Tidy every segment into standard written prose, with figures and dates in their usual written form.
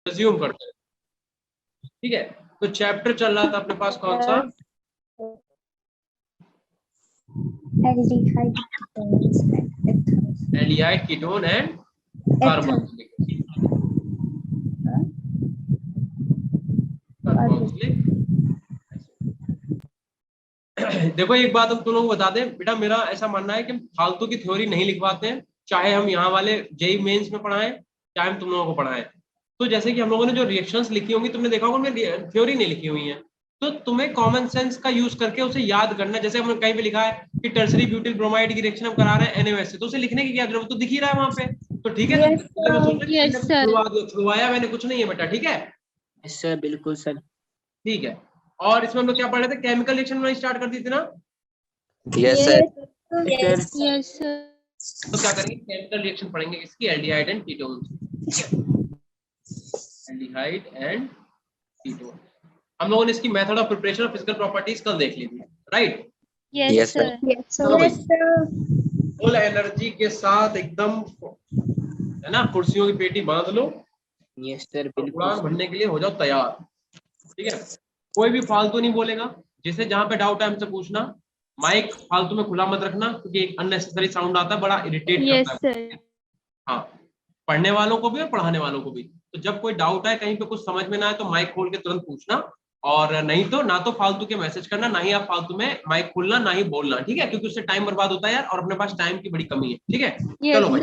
Resume करते हैं, ठीक है। तो चैप्टर चल रहा था अपने पास कौन सा? एल्डिहाइड कीटोन एंड कार्बोक्सिलिक देखो एक बात हम तुम लोगों को बता दें बेटा, मेरा ऐसा मानना है कि हम फालतू की थ्योरी नहीं लिखवाते हैं, चाहे हम यहाँ वाले जेई मेंस में पढ़ाएं, चाहे हम तुम लोगों को पढ़ाएं। तो जैसे कि हम लोगों ने जो रिएक्शंस लिखी होंगी, तुमने देखा होगा उनमें थ्योरी नहीं लिखी हुई है, तो तुम्हें कॉमन सेंस का यूज करके उसे याद करना है। जैसे हमने कहीं पे लिखा है कि टर्सरी ब्यूटिल ब्रोमाइड की रिएक्शन हम करा रहे हैं NaOH से, तो उसे लिखने की क्या जरूरत, तो दिख ही रहा है वहां पे, तो ठीक है। तो मैं सोच रहा छुड़वाया मैंने कुछ नहीं है बेटा, ठीक है। सर बिल्कुल सर। ठीक है, और इसमें हम लोग क्या पढ़ रहे थे, केमिकल रिएक्शन में स्टार्ट कर दी थी ना। Yes sir. Yes sir. तो क्या करेंगे, केमिकल रिएक्शन पढ़ेंगे इसकी, एल्डिहाइड एंड कीटोन, ठीक है, एल्डिहाइड एंड कीटोन। हम लोगों ने इसकी मेथड ऑफ प्रिपरेशन और फिजिकल प्रॉपर्टीज कल देख ली थी, राइट। Yes sir. चलो भाई, फुल एनर्जी के साथ एकदम, है ना, कुर्सियों की पेटी बांध लो, यस सर बिल्कुल। उड़ान भरने के लिए हो जाओ तैयार, ठीक है। कोई भी फालतू नहीं बोलेगा, जिसे जहां पे डाउट है हमसे पूछना। माइक फालतू में खुला मत रखना, क्योंकि एक अननेसेसरी साउंड आता है, बड़ा इरिटेट यस करता है। सर। हाँ, पढ़ने वालों को भी और पढ़ाने वालों को भी। तो जब कोई डाउट है, कहीं पे कुछ समझ में ना आए, तो माइक खोल के तुरंत पूछना, और नहीं तो ना तो फालतू के मैसेज करना, ना ही आप फालतू में माइक खोलना, ना ही बोलना, ठीक है, क्योंकि उससे टाइम बर्बाद होता है यार, और अपने पास टाइम की बड़ी कमी है, ठीक है। चलो भाई,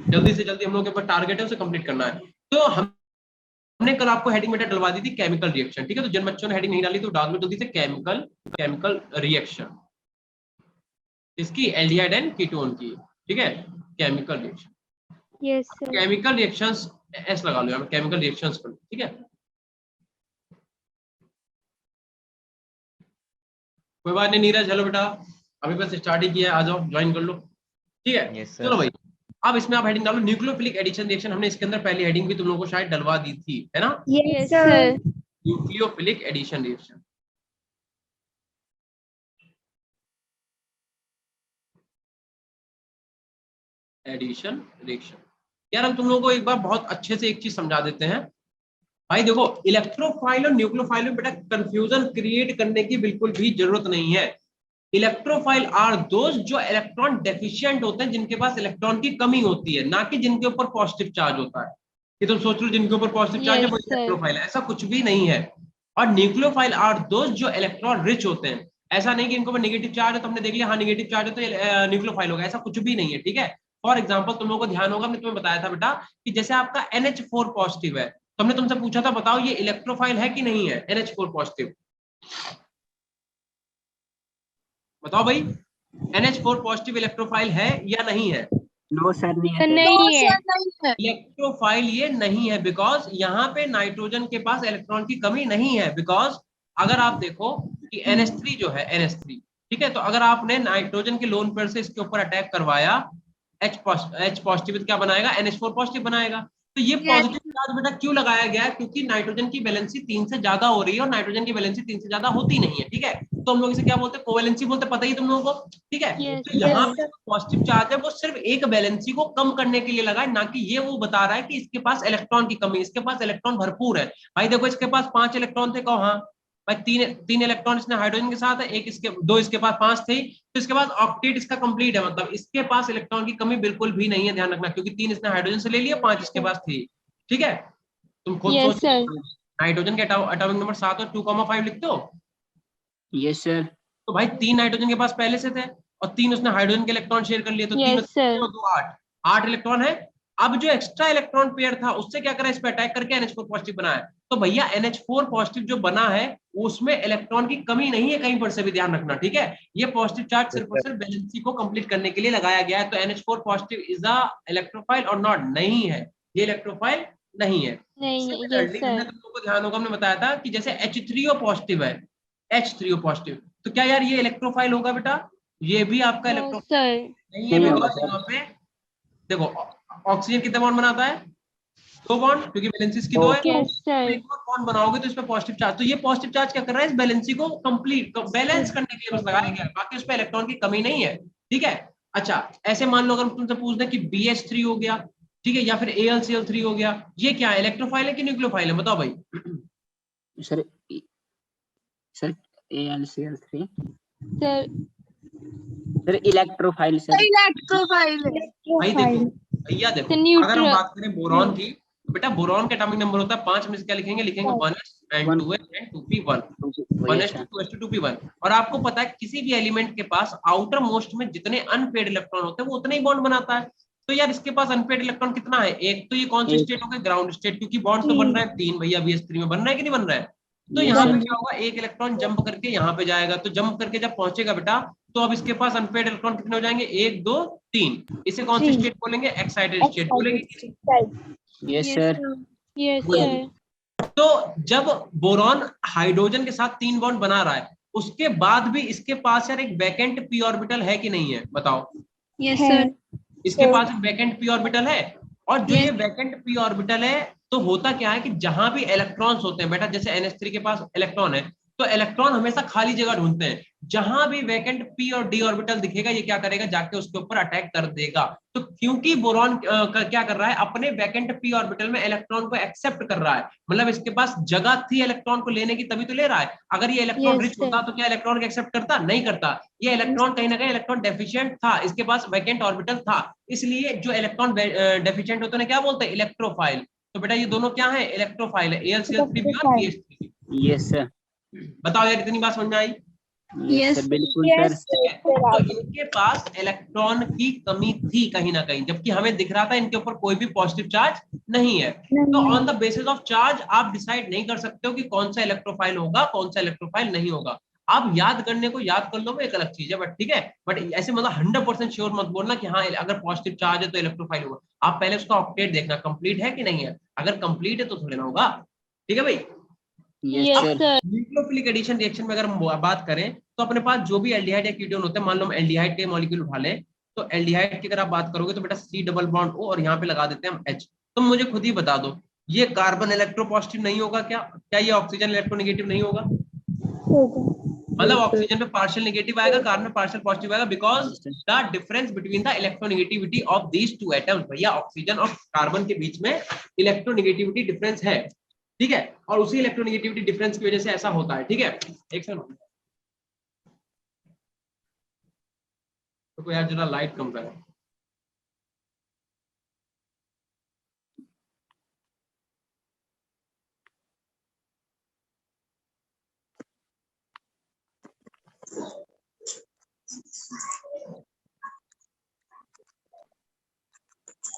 जल्दी से जल्दी हम लोग के पास टारगेट है, उसे कंप्लीट करना है। तो हमने कल आपको हेडिंग मेटा डलवा दी थी केमिकल रिएक्शन, ठीक है। तो जिन बच्चों ने हेडिंग नहीं डाली तो डाल दो जल्दी से, केमिकल रिएक्शन, इसकी एल्डिहाइड एंड कीटोन की, ठीक है, chemical reaction. Yes sir. Chemical reactions S लगा लो, केमिकल रिएक्शंस पर, ठीक है। कोई बात नहीं नीरज, हेलो बेटा, अभी बस स्टार्ट ही किया है, आ जाओ ज्वाइन कर लो, ठीक है। Yes, sir. चलो भाई, अब इसमें आप हेडिंग डालो न्यूक्लियोफिलिक एडिशन रिएक्शन। हमने इसके अंदर पहली हेडिंग भी तुम लोगों को शायद डलवा दी थी, है ना, yes sir. Nucleophilic addition reaction. Addition reaction, यार हम तुम लोगों को एक बार बहुत अच्छे से एक चीज समझा देते हैं भाई। देखो, इलेक्ट्रोफाइल और न्यूक्लियोफाइल में बेटा कंफ्यूजन क्रिएट करने की बिल्कुल भी जरूरत नहीं है। इलेक्ट्रोफाइल आर दोस्त जो इलेक्ट्रॉन डेफिशिएंट होते हैं, जिनके पास इलेक्ट्रॉन की कमी होती है, ना कि जिनके ऊपर पॉजिटिव चार्ज होता है। कि तुम सोच लो जिनके ऊपर पॉजिटिव चार्ज है वो इलेक्ट्रोफाइल है, ऐसा कुछ भी नहीं है। और न्यूक्लियोफाइल आर दोस्त जो इलेक्ट्रॉन रिच होते हैं, ऐसा नहीं कि इनके ऊपर नेगेटिव चार्ज है तो हमने देख लिया हाँ नेगेटिव चार्ज है तो न्यूक्लियोफाइल होगा, ऐसा कुछ भी नहीं है, ठीक है। फॉर एग्जाम्पल तुम लोगों को ध्यान होगा, मैंने तुम्हें बताया था बेटा कि जैसे आपका NH4 पॉजिटिव है, तो हमने तुमसे पूछा था बताओ ये इलेक्ट्रोफाइल है कि नहीं है, NH4 पॉजिटिव, बताओ भाई, NH4 पॉजिटिव इलेक्ट्रोफाइल है या नहीं है? नो सर नहीं है। नहीं है। इलेक्ट्रोफाइल ये नहीं है, बिकॉज यहाँ पे नाइट्रोजन के पास इलेक्ट्रॉन की कमी नहीं है। बिकॉज अगर आप देखो कि NH3 जो है, NH3, ठीक है, तो अगर आपने नाइट्रोजन के लोन पेयर से इसके ऊपर अटैक करवाया, H पॉजिटिव क्या बनाएगा, NH4 पॉजिटिव बनाएगा। तो ये पॉजिटिव चार्ज बेटा क्यों लगाया गया है, क्योंकि नाइट्रोजन की वैलेंसी 3 से ज्यादा हो रही है, और नाइट्रोजन की वैलेंसी 3 से ज्यादा होती नहीं है, ठीक है। तो हम लोग इसे क्या बोलते हैं, कोवैलेंसी बोलते, पता ही तुम लोगों को, ठीक है। Yes, तो यहाँ पे पॉजिटिव चार्ज है वो सिर्फ एक वैलेंसी को कम करने के लिए लगा है, ना कि ये वो बता रहा है कि इसके पास इलेक्ट्रॉन की कमी, इसके पास इलेक्ट्रॉन भरपूर है। भाई देखो इसके पास 5 इलेक्ट्रॉन थे, कहो हाँ भाई, तीन इलेक्ट्रॉन इसने हाइड्रोजन के साथ है, एक इसके, 2 इसके पास, 5 थे, तो इसके पास ऑक्टेट इसका कंप्लीट है, मतलब इसके पास इलेक्ट्रॉन की कमी बिल्कुल भी नहीं है, ध्यान रखना, क्योंकि 3 इसने हाइड्रोजन से ले लिया, 5 इसके पास थी, ठीक है। तुम खुद Yes, सोचो, sir. नाइट्रोजन के एटॉमिक नंबर 7 और 2,5 लिखते हो, यस सर। तो भाई 3 नाइट्रोजन के पास पहले से थे, और 3 उसने हाइड्रोजन के इलेक्ट्रॉन शेयर कर लिए, तो 3 Yes, sir. 2 8 इलेक्ट्रॉन है। अब जो एक्स्ट्रा इलेक्ट्रॉन पेयर था उससे क्या करा, इस पे अटैक करके NH4 पॉजिटिव बनाया। तो भैया NH4 पॉजिटिव जो बना है उसमें इलेक्ट्रॉन की कमी नहीं है कहीं पर से भी, ध्यान रखना, ठीक है। ये पॉजिटिव चार्ज सिर्फ और सिर्फ बैलेंसी को कंप्लीट करने के लिए लगाया गया है। तो NH4 positive is a electrophile और नॉट, नहीं है, ये इलेक्ट्रोफाइल नहीं है। नहीं है। Similarly, Yes, sir. हमने तुम लोगों को ध्यान होगा, हमने बताया था कि जैसे H3O पॉजिटिव है, H3O पॉजिटिव, तो क्या यार ये इलेक्ट्रोफाइल होगा बेटा? ये भी आपका No, इलेक्ट्रोफाइल sir. नहीं है, नहीं होगा बिकॉज सर। यहाँ पे देखो ऑक्सीजन कितने बॉन्ड बनाता है, 2 बॉन्ड, क्योंकि वैलेंसी की 2 है। Yes, तो sir. एक और बॉन्ड बनाओगे तो इस पे पॉजिटिव चार्ज, तो ये पॉजिटिव चार्ज क्या कर रहा है, इस बैलेंसी को कंप्लीट बैलेंस करने के लिए बस लगाया गया है, बाकी उस पे इलेक्ट्रॉन की कमी नहीं है, ठीक है। अच्छा, ऐसे मान लो अगर तुमसे पूछ दें कि BH3 हो गया, ठीक है, या फिर AlCl3 हो गया, ये क्या है, इलेक्ट्रोफाइल है कि न्यूक्लियोफाइल है, बताओ भाई। Sir sir AlCl3 sir sir electrophile sir. Electrophile है। भाई देखो, भैया देखो, तो अगर हम बात करें बोरॉन की, तो बेटा बोरॉन का एटॉमिक नंबर होता है 5 में से क्या लिखेंगे, लिखेंगे 1s and 2s and 2p1, 1s2 2s2 2p1। और आपको पता है किसी भी एलिमेंट के पास आउटर मोस्ट में जितने अनपेड इलेक्ट्रॉन होते हैं वो उतने ही बॉन्ड बनाता है। तो यार इसके पास अनपेड इलेक्ट्रॉन कितना है, एक। तो ये कौन सा एक। स्टेट हो गया, ग्राउंड स्टेट, क्योंकि बॉन्ड तो बन रहा है 3 भैया, BS3 में बन रहा है कि नहीं बन रहा है। तो Yes, यहाँ पे sir. क्या होगा, एक इलेक्ट्रॉन जंप करके यहाँ पे जाएगा, तो जंप करके जब पहुंचेगा बेटा, तो अब इसके पास अनपेड इलेक्ट्रॉन कितने हो जाएंगे, 1 2 3। इसे कौन सी स्टेट बोलेंगे, एक्साइटेड स्टेट बोलेंगे। Yes sir. यस बोलेंगे। सर। तो जब बोरॉन हाइड्रोजन के साथ 3 बॉन्ड बना रहा है, उसके बाद भी इसके पास यार एक वैकेंट p ऑर्बिटल है कि नहीं है, बताओ। Yes sir. इसके पास एक वैकेंट p ऑर्बिटल है। और जो Yes. ये वैकेंट p ऑर्बिटल है, तो होता क्या है कि जहां भी इलेक्ट्रॉन्स होते हैं बेटा, जैसे NH3 के पास इलेक्ट्रॉन है, तो इलेक्ट्रॉन हमेशा खाली जगह ढूंढते हैं। जहां भी वैकेंट p और d ऑर्बिटल दिखेगा, ये क्या करेगा, जाके उसके ऊपर अटैक कर देगा। तो क्योंकि बोरॉन क्या कर रहा है, अपने वैकेंट p ऑर्बिटल में इलेक्ट्रॉन को एक्सेप्ट कर रहा है, मतलब इसके पास जगह थी इलेक्ट्रॉन को लेने की, तभी तो ले रहा है। अगर ये इलेक्ट्रॉन Yes, रिच होता तो क्या इलेक्ट्रॉन को एक्सेप्ट करता, नहीं करता। ये इलेक्ट्रॉन कहीं ना कहीं इलेक्ट्रॉन डेफिशिएंट था, इसके पास वैकेंट ऑर्बिटल था, इसलिए जो इलेक्ट्रॉन डेफिशिएंट होते हैं क्या बोलते हैं, इलेक्ट्रोफाइल। तो बेटा ये दोनों क्या है, इलेक्ट्रोफाइल है, AlCl3 और BH3। Yes sir. बताओ यार, इतनी बात समझ में आई। Yes sir. बिल्कुल सर। तो इनके पास इलेक्ट्रॉन की कमी थी कहीं ना कहीं, जबकि हमें दिख रहा था इनके ऊपर कोई भी पॉजिटिव चार्ज नहीं है। तो on the basis of charge आप डिसाइड नहीं कर सकते हो कि कौन सा इलेक्ट्रोफाइल होगा, कौन सा इलेक्ट्रोफाइल नहीं होगा। आप याद करने को याद कर लो, वो एक अलग चीज है, बट ठीक है। बट ऐसे मतलब 100% श्योर मत बोलना कि हाँ अगर पॉजिटिव चार्ज है तो इलेक्ट्रोफाइल होगा। आप पहले उसका ऑक्टेट देखना कंप्लीट है कि नहीं है, अगर कंप्लीट है तो थोड़ी ना होगा। ठीक है भाई। Yes Yes, sir. sir. Nucleophilic addition reaction में अगर हम बात करें, तो अपने पास जो भी एल्डिहाइड या कीटोन होते हैं, मान लो हम एल्डिहाइड के मॉलिक्यूल उठा लें, तो एल्डिहाइड की अगर आप बात करोगे तो बेटा C डबल बॉन्ड O और यहाँ पे लगा देते हैं हम H। तुम मुझे खुद ही बता दो, ये कार्बन इलेक्ट्रोपॉजिटिव नहीं होगा क्या, क्या ये ऑक्सीजन इलेक्ट्रोनेगेटिव नहीं होगा। मतलब ऑक्सीजन पे पार्शियल नेगेटिव आएगा, कार्बन में पार्शियल पॉजिटिव आएगा, because the difference between the electronegativity of these two atoms. भैया ऑक्सीजन और कार्बन के बीच में इलेक्ट्रोनेगेटिविटी डिफरेंस है, ठीक है, और उसी इलेक्ट्रोनेगेटिविटी डिफरेंस की वजह से ऐसा होता है। ठीक है, एक सेकंड तो यार जरा लाइट कम करें।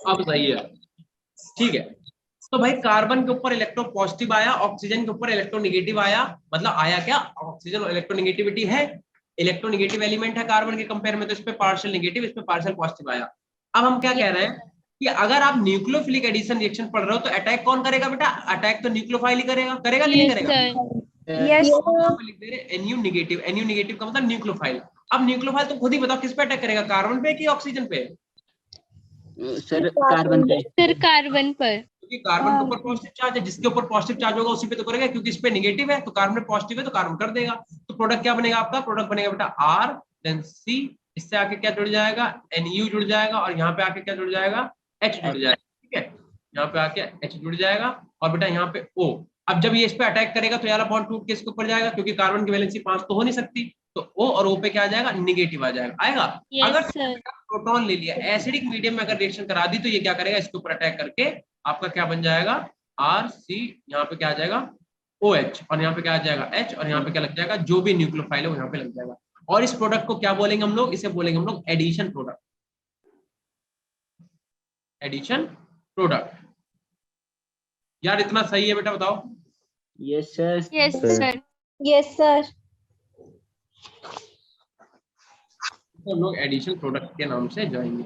अब सही है, ठीक है। तो भाई कार्बन के ऊपर इलेक्ट्रो पॉजिटिव आया, ऑक्सीजन के ऊपर इलेक्ट्रोनेगेटिव आया, मतलब आया क्या, ऑक्सीजन इलेक्ट्रोनेगेटिविटी है, इलेक्ट्रोनेगेटिव एलिमेंट है कार्बन के कंपेयर में, तो इस पे पार्शियल नेगेटिव, इस पे पार्शियल पॉजिटिव आया। अब हम क्या कह रहे हैं कि अगर आप न्यूक्लियोफिलिक एडिशन रिएक्शन पढ़ रहे हो, तो अटैक कौन करेगा बेटा, अटैक तो न्यूक्लियोफाइल ही करेगा, करेगा कि नहीं Yes, करेगा। sir. यस यहाँ पे लिख दे रहे NU नेगेटिव, NU नेगेटिव का मतलब न्यूक्लियोफाइल। अब न्यूक्लियोफाइल तो खुद ही बताओ किस पे अटैक करेगा, कार्बन पे कि ऑक्सीजन पे। सर कार्बन पे। सर कार्बन पर। क्योंकि कार्बन के ऊपर पॉजिटिव चार्ज है, जिसके ऊपर पॉजिटिव चार्ज होगा उसी पे तो करेगा, क्योंकि इस पे नेगेटिव है, तो कार्बन में पॉजिटिव है तो कार्बन कर देगा। तो प्रोडक्ट क्या बनेगा आपका, प्रोडक्ट बनेगा बेटा R देन C, इससे आके क्या जुड़ जाएगा, NU जुड़ जाएगा, और यहाँ पे आके क्या जुड़ जाएगा, H जुड़ जाएगा। ठीक है, यहाँ पे आके H जुड़ जाएगा, और बेटा यहाँ पे O। अब जब ये इस पे अटैक करेगा तो यार बॉन्ड टूट के इसके ऊपर जाएगा, क्योंकि कार्बन की वैलेंसी 5 तो हो नहीं सकती, तो O और O पे क्या आ जाएगा, निगेटिव आ जाएगा, आएगा। Yes, अगर sir. प्रोटॉन ले लिया, एसिडिक मीडियम में अगर रिएक्शन करा दी, तो ये क्या करेगा, इसके ऊपर अटैक करके आपका क्या बन जाएगा, RC, यहाँ पे क्या आ जाएगा, OH, और यहाँ पे क्या आ जाएगा H, और यहाँ पे क्या लग जाएगा, जो भी न्यूक्लियोफाइल है वो यहाँ पे लग जाएगा। और इस प्रोडक्ट को क्या बोलेंगे हम लोग, इसे बोलेंगे हम लोग एडिशन प्रोडक्ट, एडिशन प्रोडक्ट। यार इतना सही है बेटा, बताओ। Yes sir. Yes, sir. Yes sir. तो हम लोग एडिशन प्रोडक्ट के नाम से जाएंगे।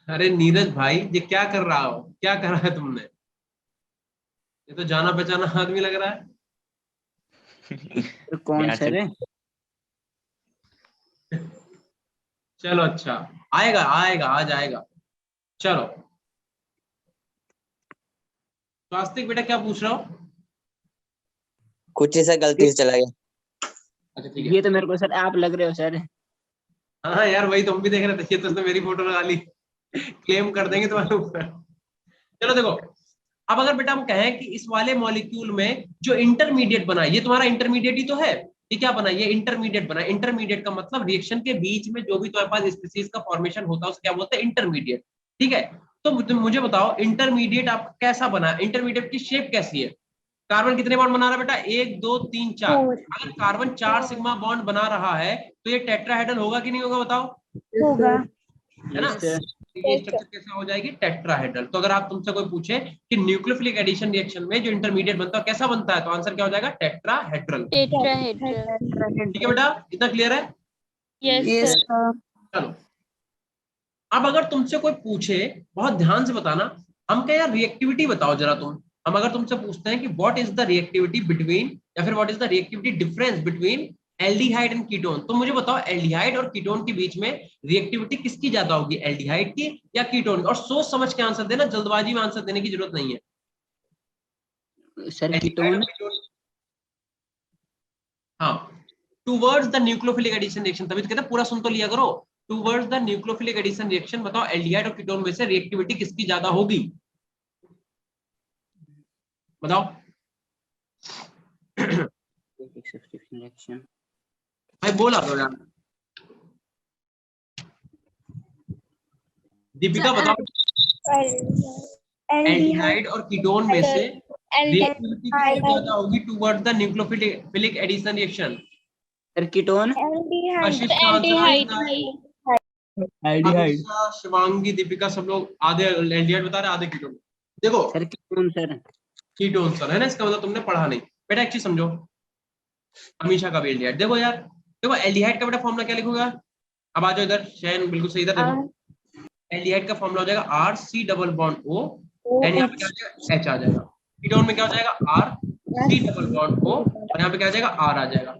अरे नीरज भाई, ये क्या कर रहा हो, क्या करा है तुमने, ये तो जाना पहचाना आदमी लग रहा है। तो कौन सर है? चलो अच्छा, आएगा आएगा आ जाएगा। चलो स्वास्तिक बेटा क्या पूछ रहा हो। कुछ ऐसा गलती से चला गया। अच्छा ठीक है। ये तो मेरे को सर आप लग रहे हो सर। हाँ यार वही तो हम भी देख रहे थे, ये तो उसने मेरी फोटो लगा ली, क्लेम कर देंगे तुम्हारे ऊपर। चलो देखो, अब अगर बेटा हम कहें कि इस वाले मॉलिक्यूल में जो इंटरमीडिएट बना, ये तुम्हारा इंटरमीडिएट ही तो है, ये क्या बना, ये इंटरमीडिएट बना। इंटरमीडिएट का मतलब रिएक्शन के बीच में जो भी तुम्हारे पास स्पीसीज का फॉर्मेशन होता है उसे क्या बोलते हैं, इंटरमीडिएट। ठीक है, तो मुझे बताओ इंटरमीडिएट आपका कैसा बना, इंटरमीडिएट की शेप कैसी है। कार्बन कितने बॉन्ड बना रहा है बेटा, 1 2 3 4। अगर कार्बन 4 सिग्मा बॉन्ड बना रहा है तो ये टेट्राहेड्रल होगा कि नहीं होगा, बताओ, होगा। है ना। Yes sir. ये स्ट्रक्चर कैसा हो जाएगी, टेट्राहेड्रल। तो अगर आप तुमसे कोई पूछे कि न्यूक्लियोफिलिक एडिशन रिएक्शन में जो इंटरमीडिएट बनता है कैसा बनता है, तो आंसर क्या हो जाएगा, टेट्राहेड्रल। Tetrahedral. ठीक है बेटा, इतना क्लियर है। Yes, Yes, sir. sir. चलो, अब अगर तुमसे कोई पूछे, बहुत ध्यान से बताना, हम क्या यार रिएक्टिविटी बताओ जरा तुम, हम अगर तुमसे पूछते हैं कि what is the reactivity between, या फिर what is the reactivity difference between aldehyde and ketone, तो मुझे बताओ एल्डिहाइड और कीटोन के बीच में रिएक्टिविटी किसकी ज्यादा होगी, एल्डिहाइड की या कीटोन की। और सोच समझ के आंसर देना, जल्दबाजी में आंसर देने की जरूरत नहीं है। सर एल्डिहाइड और कीटोन। कीटोन, हाँ, towards the nucleophilic addition reaction, तभी तो कहते हैं पूरा सुन तो लिया करो। Towards the nucleophilic addition reaction, बताओ एल्डिहाइड और कीटोन में से रिएक्टिविटी किसकी ज्यादा होगी, बताओ। भाई बोला तो यार, दीपिका बताओ, एल्डिहाइड और कीटोन में से रिएक्टिविटी किसकी ज्यादा होगी towards the nucleophilic addition reaction. Sir ketone. Kashish का answer Aldehyde. Aldehyde. Amisha, Shivangi, Deepika सब लोग आधे एल्डिहाइड बता रहे, आधे कीटोन। देखो sir ketone sir. Ketone sir है ना, इसका मतलब तुमने पढ़ा नहीं बेटा। एक चीज समझो, अमीषा का भी एल्डिहाइड, देखो यार, देखो एल्डिहाइड का बेटा फॉर्मूला क्या लिखूंगा, अब आ जाओ इधर, शैन बिल्कुल सही, इधर देखो, एल्डिहाइड का फॉर्मूला हो जाएगा R C double bond O, and यहाँ पे क्या हो जाएगा, एच आ जाएगा। कीटोन में क्या हो जाएगा, R C double bond O, और यहाँ पे क्या आ जाएगा, आर आ जाएगा।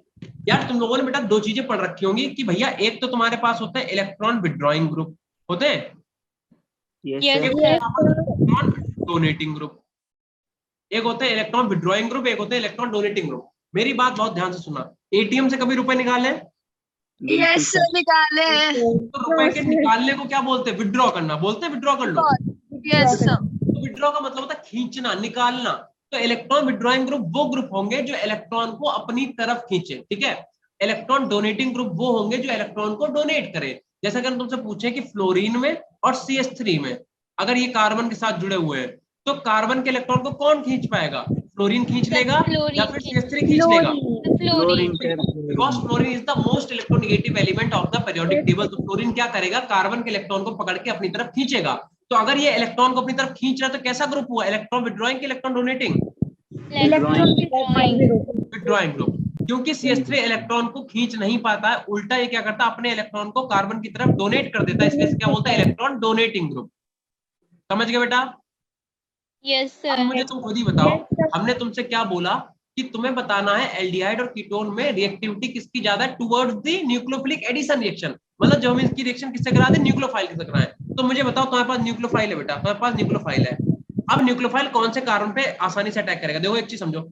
यार तुम लोगों ने बेटा दो चीजें पढ़ रखी होंगी कि भैया एक तो तुम्हारे पास होता है इलेक्ट्रॉन विड्रॉइंग ग्रुप होते हैं, yes Yes, sir. sir. Electron donating group, एक होते हैं इलेक्ट्रॉन विड्रॉइंग ग्रुप, एक होते हैं इलेक्ट्रॉन डोनेटिंग ग्रुप। मेरी बात बहुत ध्यान से सुनना, एटीएम से कभी रुपए निकाले, बिल्कुल सर। निकाले हैं। तो रुपए के निकालने को क्या बोलते हैं, विड्रॉ करना बोलते हैं, विड्रॉ कर लो। Yes sir. तो विड्रॉ का मतलब होता है खींचना, निकालना। तो इलेक्ट्रॉन विड्रॉइंग ग्रुप वो ग्रुप होंगे जो इलेक्ट्रॉन को अपनी तरफ खींचे, ठीक है। इलेक्ट्रॉन डोनेटिंग ग्रुप वो होंगे जो इलेक्ट्रॉन को डोनेट करे। जैसा कि हम तुमसे पूछे कि फ्लोरीन में और CH3 में अगर ये कार्बन के साथ जुड़े हुए हैं, तो कार्बन के इलेक्ट्रॉन को कौन खींच पाएगा, फ्लोरीन खींच लेगा या Fluorine. फिर CH3 खींच लेगा। Chlorine Fluorine. Sir. Because fluorine is the most electronegative element of the periodic table, तो फ्लोरीन क्या करेगा, कार्बन के इलेक्ट्रॉन को पकड़ के अपनी तरफ खींचेगा। तो अगर ये इलेक्ट्रॉन को अपनी तरफ खींच रहा है तो कैसा ग्रुप हुआ, इलेक्ट्रॉन विड्रॉइंग के electron donating, Withdrawing. Withdrawing group. क्योंकि CH3 इलेक्ट्रॉन को खींच नहीं पाता है, उल्टा ये क्या करता है, अपने इलेक्ट्रॉन को कार्बन की तरफ डोनेट कर देता है, इसलिए क्या बोलता है, इलेक्ट्रॉन डोनेटिंग ग्रुप। समझ गए बेटा। Yes, अब sir. मुझे तुम खुद ही बताओ, हमने तुमसे क्या बोला कि तुम्हें बताना है एल्डिहाइड और कीटोन में रिएक्टिविटी किसकी ज्यादा है towards the nucleophilic addition reaction, मतलब जो हम इसकी रिएक्शन किससे करा दे, न्यूक्लियोफाइल किससे कराएं। तो मुझे बताओ, तुम्हारे पास न्यूक्लियोफाइल है बेटा, तुम्हारे पास न्यूक्लियोफाइल है। अब न्यूक्लियोफाइल कौन से कार्बन पे आसानी से अटैक करेगा, देखो एक चीज समझो,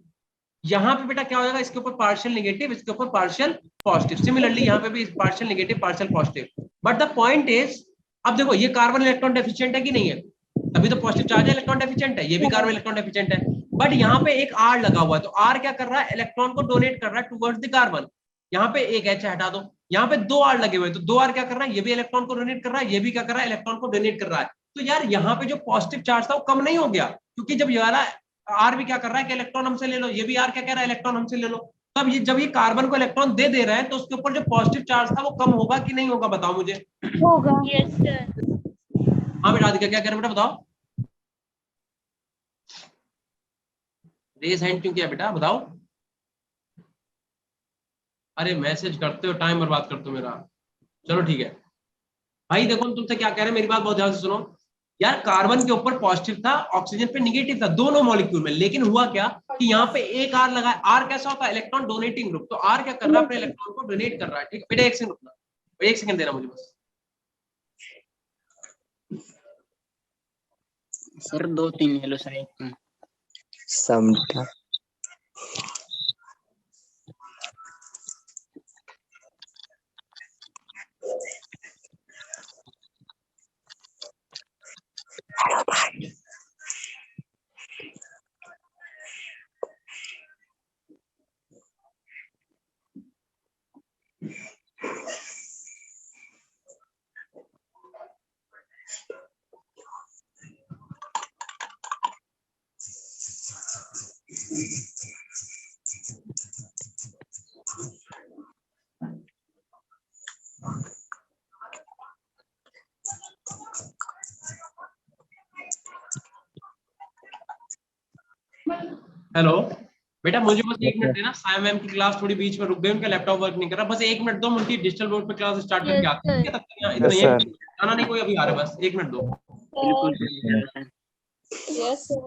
यहाँ पे बेटा क्या हो जाएगा, इसके ऊपर पार्शियल नेगेटिव, इसके ऊपर पार्शियल पॉजिटिव, सिमिलरली यहाँ पे भी partial negative partial positive. But the point is, अब देखो ये कार्बन इलेक्ट्रॉन डेफिशिएंट है कि नहीं है, तभी तो पॉजिटिव चार्ज है, इलेक्ट्रॉन डेफिशिएंट है, ये भी कार्बन इलेक्ट्रॉन डेफिशिएंट है। बट यहाँ पे एक आर लगा हुआ है, तो आर क्या कर रहा है, इलेक्ट्रॉन को डोनेट कर रहा है टुवर्ड्स द कार्बन। यहाँ पे एक एच हटा दो, यहाँ पे दो आर लगे हुए हैं, तो दो आर क्या कर रहा है, ये भी इलेक्ट्रॉन को डोनेट कर रहा है, ये भी क्या कर रहा है, इलेक्ट्रॉन को डोनेट कर रहा है। तो यार यहाँ पे जो पॉजिटिव चार्ज था वो कम नहीं हो गया, क्योंकि जब ये वाला आर भी क्या कर रहा है कि इलेक्ट्रॉन हमसे ले लो, ये भी आर क्या कह रहा है, इलेक्ट्रॉन हमसे ले लो। तब ये जब ये कार्बन को इलेक्ट्रॉन दे दे रहे हैं तो उसके ऊपर जो पॉजिटिव चार्ज था वो कम होगा कि नहीं होगा, बताओ मुझे। होगा। Yes, sir. हाँ बेटा, राधिका क्या कह रहे हो बेटा, बताओ। रेज हैंड क्यों किया बेटा, बताओ। अरे मैसेज करते हो, टाइम बर्बाद करते हो मेरा। चलो ठीक है भाई, देखो हम तुमसे क्या कह रहे हैं, मेरी बात बहुत ध्यान से सुनो। यार कार्बन के ऊपर पॉजिटिव था, ऑक्सीजन पे नेगेटिव था, दोनों मॉलिक्यूल में, लेकिन हुआ क्या कि यहाँ पे एक आर लगा है। आर कैसा होता है, इलेक्ट्रॉन डोनेटिंग ग्रुप, तो आर क्या कर रहा है, अपने इलेक्ट्रॉन को डोनेट कर रहा है। ठीक है बेटा, एक सेकंड रुकना, एक सेकंड देना मुझे बस। Sir 2-3 hello sir. समझा। हेलो बेटा, मुझे बस 1 मिनट देना, साया मैम की क्लास थोड़ी बीच में रुक गई, उनका लैपटॉप वर्क नहीं कर रहा, बस 1 मिनट दो, हम उनकी डिजिटल बोर्ड पे क्लास स्टार्ट करके Yes, आते हैं, sir. ठीक है? तब तक यहाँ इतना यस ही है, सर। जाना नहीं कोई, अभी आ रहा है, बस 1 मिनट दो। बिल्कुल सही कह रहे हैं। Yes, sir.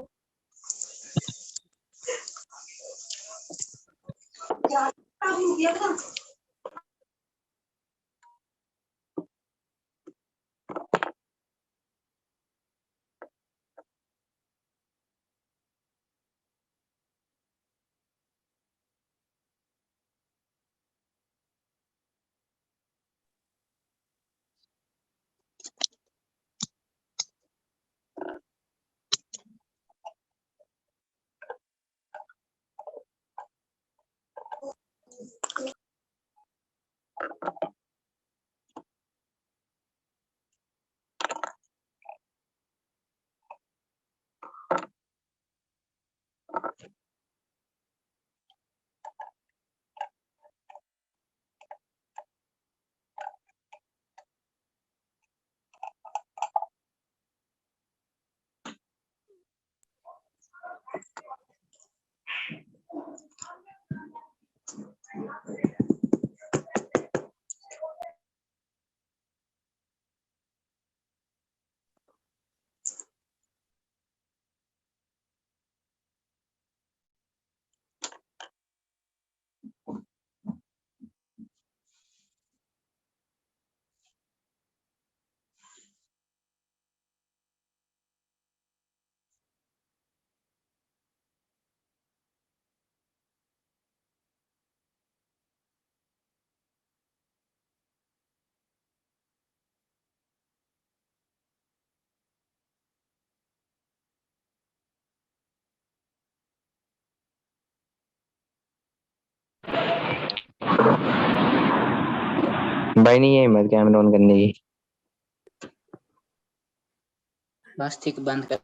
भाई नहीं है हिम्मत कैमरा ऑन करने की। बस ठीक, बंद कर।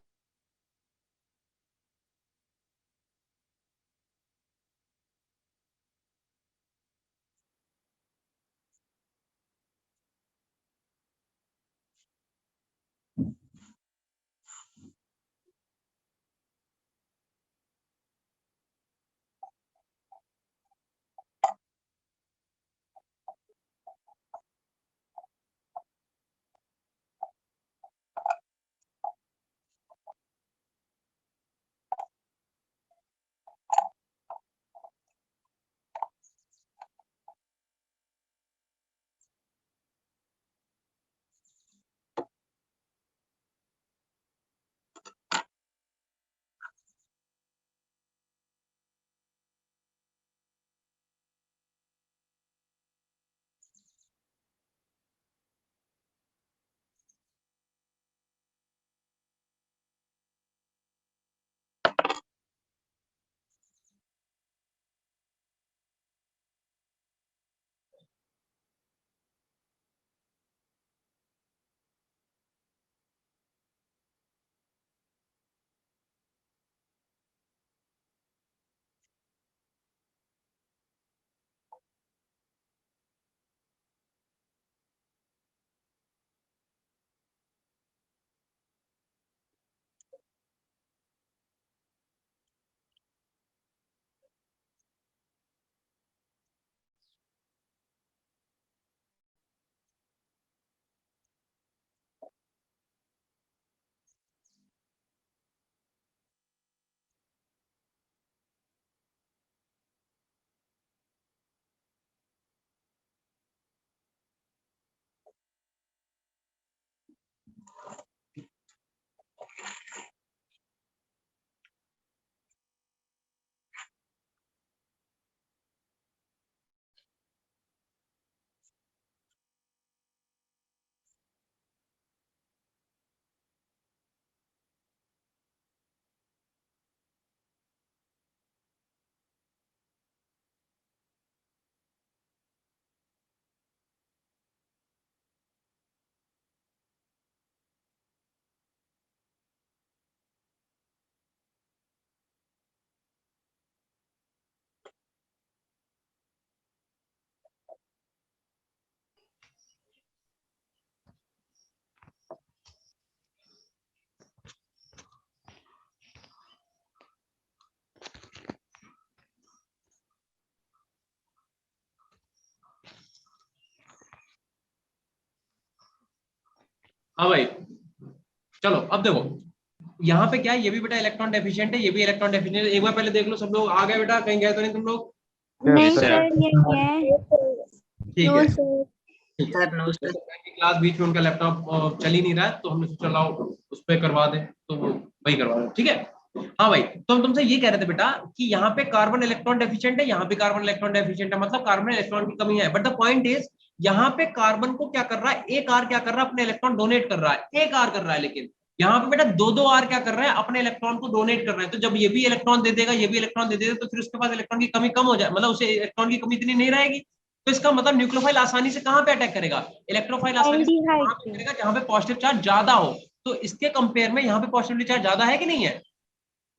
हाँ भाई चलो अब देखो यहाँ पे क्या है, ये भी बेटा इलेक्ट्रॉन डेफिशिएंट है, ये भी इलेक्ट्रॉन डेफिशिएंट है। एक बार पहले देख लो सब लोग आ गए बेटा, कहीं गए तो नहीं तुम लोग? नहीं सर नहीं है। ठीक है ठीक है। Sir no sir. क्लास बीच में उनका लैपटॉप चल ही नहीं रहा है तो हमने सोचा लाओ उस पर करवा दें, तो वो वही करवा दें। ठीक है हाँ भाई, तो हम तुमसे ये कह रहे थे बेटा कि यहाँ पे कार्बन इलेक्ट्रॉन डेफिशिएंट है, यहाँ पे कार्बन इलेक्ट्रॉन डेफिशिएंट है, मतलब कार्बन इलेक्ट्रॉन की कमी है। बट द पॉइंट इज यहाँ पे कार्बन को क्या कर रहा है, एक आर क्या कर रहा है, अपने इलेक्ट्रॉन डोनेट कर रहा है, एक आर कर रहा है। लेकिन यहाँ पे बेटा दो दो आर क्या कर रहे हैं, अपने इलेक्ट्रॉन को डोनेट कर रहे हैं। तो जब ये भी इलेक्ट्रॉन दे देगा, ये भी इलेक्ट्रॉन दे देगा, तो फिर उसके पास इलेक्ट्रॉन की कमी कम हो जाए, मतलब उसे इलेक्ट्रॉन की कमी इतनी नहीं रहेगी। तो इसका मतलब न्यूक्लियोफाइल आसानी से कहां पे अटैक करेगा, इलेक्ट्रोफाइल आसानी से कहां पे करेगा, जहां पे पॉजिटिव चार्ज ज्यादा हो। तो इसके कंपेयर में यहाँ पे पॉजिटिव चार्ज ज्यादा है कि नहीं है,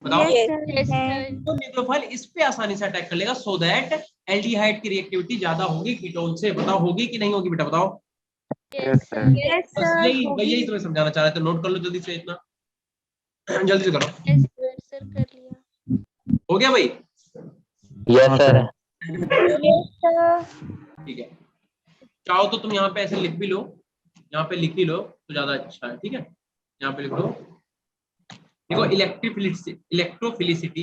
बताओ? Yes, sir. तो न्यूक्लियोफाइल इस पे आसानी से अटैक कर लेगा, सो दैट एल्डिहाइड की रिएक्टिविटी ज्यादा होगी कीटोन से। बताओ होगी कि नहीं होगी बेटा, बताओ? Yes, sir. यस बस सर यही तुम्हें समझाना चाह रहे थे, नोट कर लो जल्दी से, इतना जल्दी से करो। Yes, sir. कर लिया। हो गया भाई? Yes sir. ठीक है, चाहो तो तुम यहाँ पे ऐसे लिख भी लो, यहाँ पे लिख ही लो तो ज्यादा अच्छा है। ठीक है, यहाँ पे लिख लो, देखो electrophilicity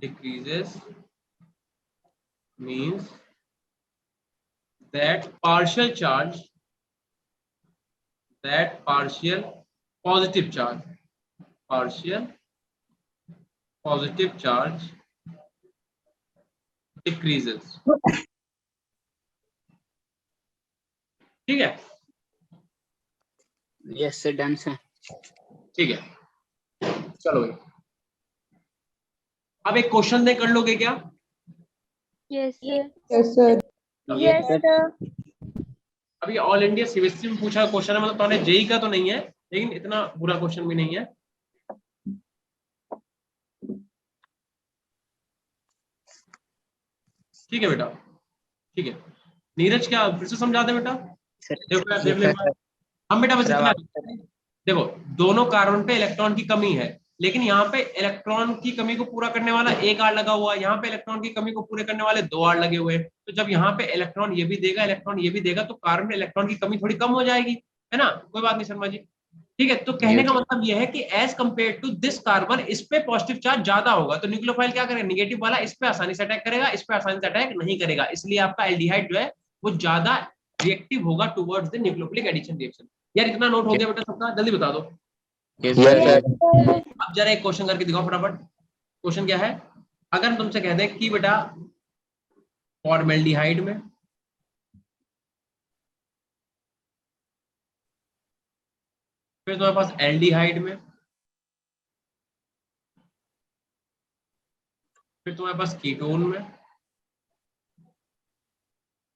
decreases means that partial positive charge decreases। ठीक है यस सर डन सर। ठीक है चलो भाई, अब एक क्वेश्चन दे, कर लोगे क्या? Yes, sir. यस सर अभी ऑल इंडिया सीबीएसई में पूछा क्वेश्चन है, मतलब तुम्हारे जेई का तो नहीं है, लेकिन इतना बुरा क्वेश्चन भी नहीं है। ठीक है बेटा, ठीक है। नीरज क्या फिर से समझा दे बेटा? देखो यार, देख ले हम बेटा, बस इतना देखो, दोनों कार्बन पे इलेक्ट्रॉन की कमी है, लेकिन यहाँ पे इलेक्ट्रॉन की कमी को पूरा करने वाला एक आर लगा हुआ है, यहाँ पे इलेक्ट्रॉन की कमी को पूरे करने वाले दो आर लगे हुए हैं। तो जब यहाँ पे इलेक्ट्रॉन ये भी देगा, इलेक्ट्रॉन ये भी देगा, तो कार्बन में इलेक्ट्रॉन की कमी थोड़ी कम हो जाएगी, है ना? कोई बात नहीं शर्मा जी। ठीक है, तो कहने का मतलब यह है कि as compared to this carbon इस पे पॉजिटिव चार्ज ज्यादा होगा, तो न्यूक्लियोफाइल क्या करेगा, निगेटिव वाला इस पे आसानी से अटैक करेगा, इस पे आसानी से अटैक नहीं करेगा। इसलिए आपका एल्डिहाइड जो है वो ज्यादा रिएक्टिव होगा towards the nucleophilic addition reaction. यार इतना नोट हो गया बेटा सबका? जल्दी बता दो। Yes sir. अब जरा एक क्वेश्चन करके दिखाओ फटाफट। क्वेश्चन क्या है, अगर हम तुमसे कह दें कि बेटा फॉर्मेल्डिहाइड में फिर तुम्हारे पास एल्डिहाइड में, फिर तुम्हारे पास कीटोन में,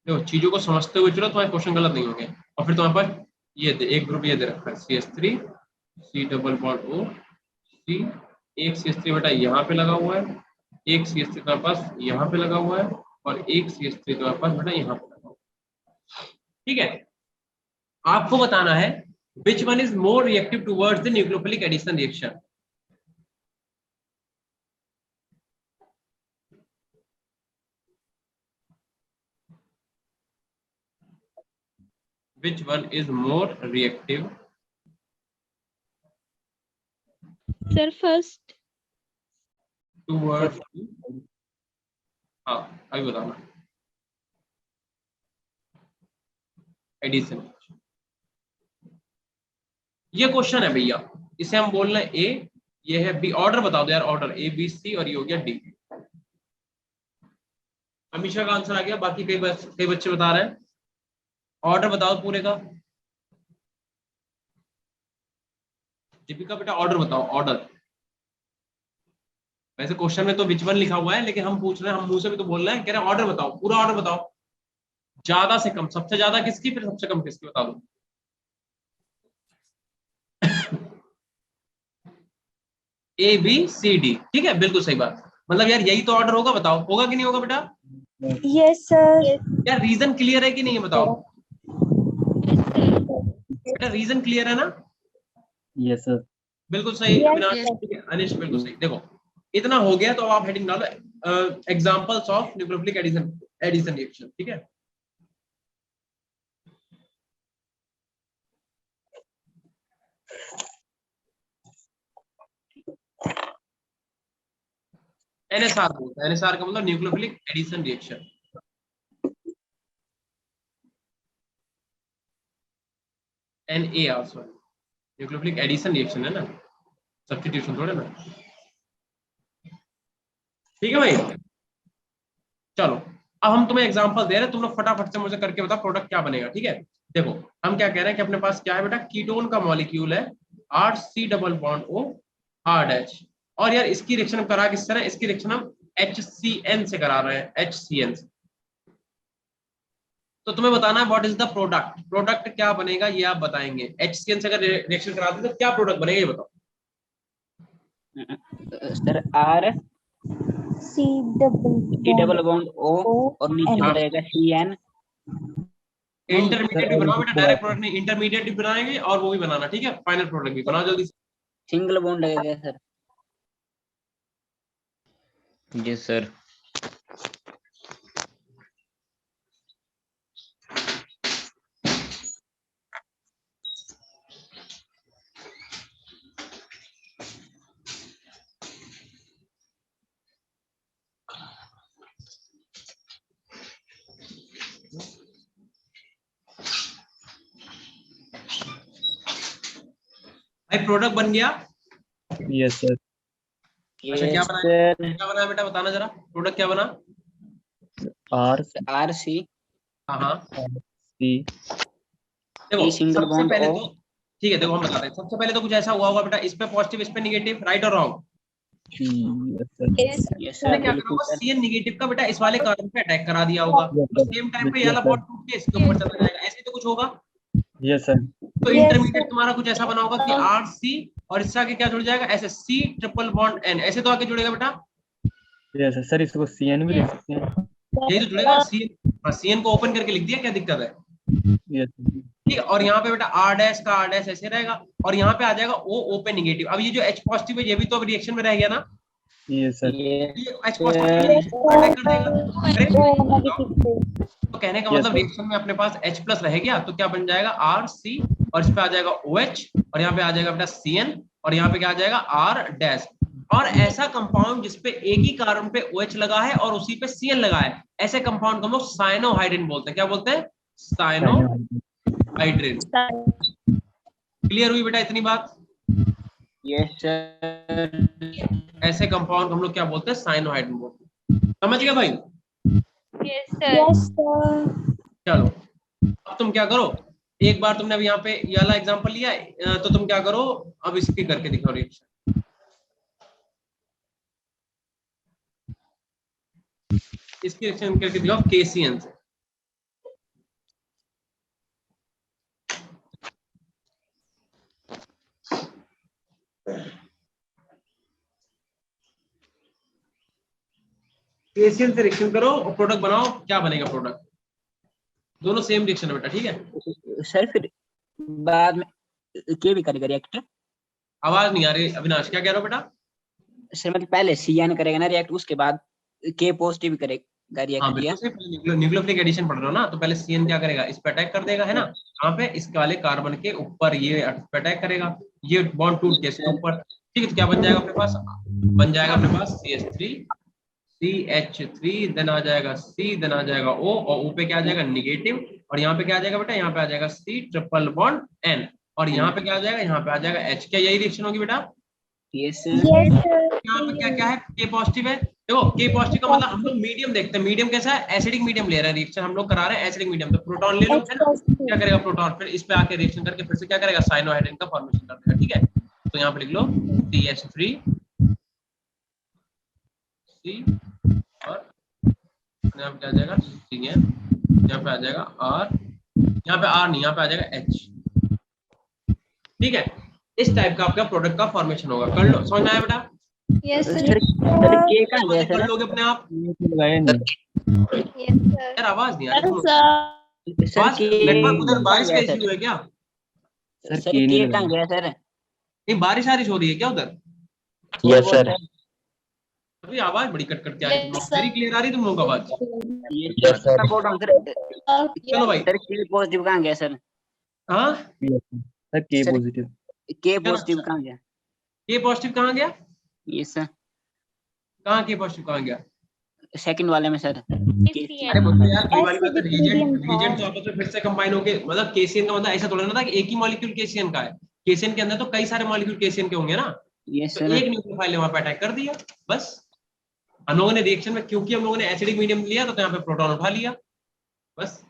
देखो चीजों को समझते हुए चलो, तुम्हारे क्वेश्चन गलत नहीं होंगे। और फिर तुम्हारे पास ये एक ग्रुप ये दे रखा है CH3 C double bond O C, एक CH3 बेटा यहाँ पे लगा हुआ है, एक CH3 तुम्हारे पास यहाँ पे लगा हुआ है, और एक CH3 तुम्हारे पास बेटा यहाँ पे लगा हुआ है। ठीक है, आपको बताना है which one is more reactive towards the nucleophilic addition reaction। which one is more reactive Sir, first. towards, हाँ अभी बताना, एडिशन। ये क्वेश्चन है भैया, इसे हम बोल रहे हैं ए, ये है बी। ऑर्डर बता दो यार, ऑर्डर ABC और ये हो गया D। अमीशा का आंसर आ गया, बाकी कई बच्चे बता रहे हैं। ऑर्डर बताओ पूरे का। दीपिका बेटा ऑर्डर बताओ, ऑर्डर। वैसे क्वेश्चन में तो विच वन लिखा हुआ है, लेकिन हम पूछ रहे हैं, हम मुंह से भी तो बोल रहे हैं, कह रहे हैं ऑर्डर बताओ, पूरा ऑर्डर बताओ, ज्यादा से कम, सबसे ज्यादा किसकी फिर सबसे कम किसकी, बता दो। ABCD, ठीक है बिल्कुल सही बात। मतलब यार यही तो ऑर्डर होगा, बताओ होगा कि नहीं होगा बेटा? यस सर यार रीजन क्लियर है कि नहीं है बताओ? Yes, sir. बेटा रीजन क्लियर है ना? Yes sir. बिल्कुल सही Yes, अविनाश, yes. ठीक है, अनिश बिल्कुल सही। देखो इतना हो गया तो अब आप हेडिंग डालो examples of nucleophilic addition reaction, ठीक है। NSR बोलते हैं, NSR का मतलब nucleophilic addition reaction. NAR sorry, nucleophilic addition reaction है ना, सब्स्टिट्यूशन थोड़े ना, ठीक है भाई। चलो अब हम तुम्हें एग्जांपल दे रहे हैं, तुम लोग फटाफट से मुझे करके बताओ प्रोडक्ट क्या बनेगा, ठीक है। देखो हम क्या कह रहे हैं कि अपने पास क्या है बेटा, कीटोन का मॉलिक्यूल है RC double bond O R-, और यार इसकी रिएक्शन हम करा किस तरह, इसकी रिएक्शन हम HCN से करा रहे हैं, HCN से। तो तुम्हें बताना है what is the product, product क्या बनेगा ये आप बताएंगे। HCN से अगर रिएक्शन कराते तो क्या प्रोडक्ट बनेगा ये बताओ। Sir R C double bond O और नीचे हाँ। रहेगा CN। इंटरमीडिएट भी बनाओ बेटा, डायरेक्ट प्रोडक्ट नहीं, इंटरमीडिएट भी बनाएंगे और वो भी बनाना, ठीक है। फाइनल प्रोडक्ट भी बनाओ जल्दी से। सिंगल बॉन्ड लगेगा सर। Yes sir. भाई प्रोडक्ट बन गया। Yes sir. अच्छा क्या बना, सर क्या बना बेटा बताना जरा, प्रोडक्ट क्या बना। RC हाँ हाँ C देखो सिंगल सबसे बॉन्ड पहले O। तो ठीक है, देखो हम बताते हैं। सबसे पहले तो कुछ ऐसा हुआ होगा बेटा, इस पे पॉजिटिव इस पे नेगेटिव, राइट और रॉन्ग। Yes sir. यस तुमने सर क्या करा बिल्कुल होगा, सर। CN नेगेटिव का बेटा इस वाले कार्बन पे अटैक करा दिया होगा, तो सेम टाइम पे ये वाला बॉन्ड टूट के इसके ऊपर चला जाएगा, ऐसे ही तो कुछ होगा। Yes sir. तो इंटरमीडिएट तुम्हारा कुछ ऐसा बना होगा कि RC और इससे आगे क्या जुड़ जाएगा, ऐसे C ट्रिपल बॉन्ड N, ऐसे तो आगे जुड़ेगा बेटा, यस सर। इसको CN भी लिख सकते हैं। यही तो जुड़ेगा। CN को ओपन करके लिख दिया, क्या दिक्कत है, यस ठीक है। और यहाँ पे बेटा R- का R- ऐसे रहेगा, और यहाँ पे आ जाएगा O पे नेगेटिव। अब ये जो H पॉजिटिव है ये भी तो अब रिएक्शन में रह गया ना, यस सर। ये H पॉजिटिव अटैक कर देगा, करेक्ट। तो कहने का Yes, मतलब sir. रिएक्शन में अपने पास H प्लस रह गया, तो क्या बन जाएगा RC, और इस पे आ जाएगा OH, और यहाँ पे आ जाएगा बेटा CN, और यहाँ पे क्या आ जाएगा R-। और ऐसा कंपाउंड जिसपे एक ही कार्बन पे OH लगा है और उसी पे CN लगा है, ऐसे कंपाउंड को हम लोग साइनोहाइड्रिन बोलते हैं। क्या बोलते हैं, साइनोहाइड्रिन। क्लियर हुई बेटा इतनी बात। Yes sir. ऐसे कंपाउंड को हम लोग क्या बोलते हैं, साइनोहाइड्रिन बोलते हैं। समझ गया भाई। Yes, sir. Yes, sir. चलो अब तुम क्या करो, एक बार तुमने अब यहाँ पे ये वाला एग्जांपल लिया है, तो तुम क्या करो, अब इसकी करके दिखाओ रिएक्शन। इसकी रिएक्शन करके दिखाओ KCN से। KCN से रिएक्शन करो और प्रोडक्ट बनाओ, क्या बनेगा प्रोडक्ट। दोनों सेम रिएक्शन है बेटा, ठीक है। सर फिर बाद में के भी करेगा रिएक्ट। आवाज नहीं आ रही अविनाश, क्या कह रहे हो बेटा। सर मतलब पहले CN करेगा ना रिएक्ट, उसके बाद के पॉजिटिव करेगा हाँ रिएक्ट दिया। बिल्कुल सही, न्यूक्लियोफिलिक एडिशन पढ़ रहे हो ना, तो पहले CN क्या करेगा, इस पे अटैक कर देगा, है ना, यहाँ पे इसके वाले कार्बन के ऊपर ये पे अटैक करेगा, ये बॉन्ड टूट के इसके ऊपर, ठीक है। तो क्या बन जाएगा अपने पास, बन जाएगा अपने पास CH3 CH3, देन आ जाएगा C, देन आ जाएगा O, और O पे क्या आ जाएगा नेगेटिव, और यहाँ पे क्या आ जाएगा बेटा, यहाँ पे आ जाएगा C ट्रिपल बॉन्ड N, और यहाँ पे क्या आ जाएगा, यहाँ पे आ जाएगा H। क्या यही रिएक्शन होगी बेटा। Yes sir. Yes, sir. यहाँ पे क्या क्या है, K पॉजिटिव है। देखो K पॉजिटिव का मतलब हम लोग मीडियम देखते हैं, मीडियम कैसा है, एसिडिक मीडियम ले रहे हैं रिएक्शन, हम लोग करा रहे हैं एसिडिक मीडियम, तो प्रोटॉन ले लो, है ना। क्या करेगा प्रोटॉन, फिर इस पे आके रिएक्शन करके फिर से क्या करेगा, साइनोहाइड्रिन का फॉर्मेशन कर देगा, ठीक है। तो यहाँ पे लिख लो CH3 C, और यहाँ पे क्या आ जाएगा CN, यहाँ पे आ जाएगा R, यहाँ पे R नहीं, यहाँ पे आ जाएगा H, ठीक है। इस टाइप का आपका प्रोडक्ट का फॉर्मेशन होगा, कर लो, समझ में आया बेटा। Yes, sir. सर के कहाँ गया कर सर। लोगे अपने आप। लगाया नहीं। Yes, sir. यार आवाज नहीं आ रही, सर आवाज के नेटवर्क उधर बारिश का गया इश्यू है क्या, सर के नहीं के कहाँ लगाया। गया सर। नहीं बारिश हो रही है क्या उधर। Yes sir. अभी आवाज बड़ी कट कट के आ रही है, Yes, sir. वेरी क्लियर आ रही है तुम लोगों को आवाज? Yes, sir. Support on sir. चलो भाई, सर के पॉजिटिव कहाँ गया सर? हाँ सर के सर, पॉजिटिव। के पॉजिटिव कहाँ गया? के पॉजिटिव कहाँ गया? ये सर कहाँ के पॉजिटिव कहाँ गया? सेकंड वाले में सर। KCN अरे बोलो यार, कोई वाली बात है, Acidic medium था। रीजेंट तो आपस में फिर से कंबाइन होके, मतलब केसीएन का मतलब ऐसा थोड़ा ना था कि एक ही मॉलिक्यूल केसीएन का है, केसीएन के अंदर तो कई सारे मॉलिक्यूल केसीएन के होंगे ना, ये तो सर एक न्यूक्लियोफाइल ने वहां पे अटैक कर दिया बस। हम लोगों ने रिएक्शन में, क्योंकि हम लोगों ने एसिडिक मीडियम लिया तो यहाँ पे प्रोटॉन उठा लिया बस,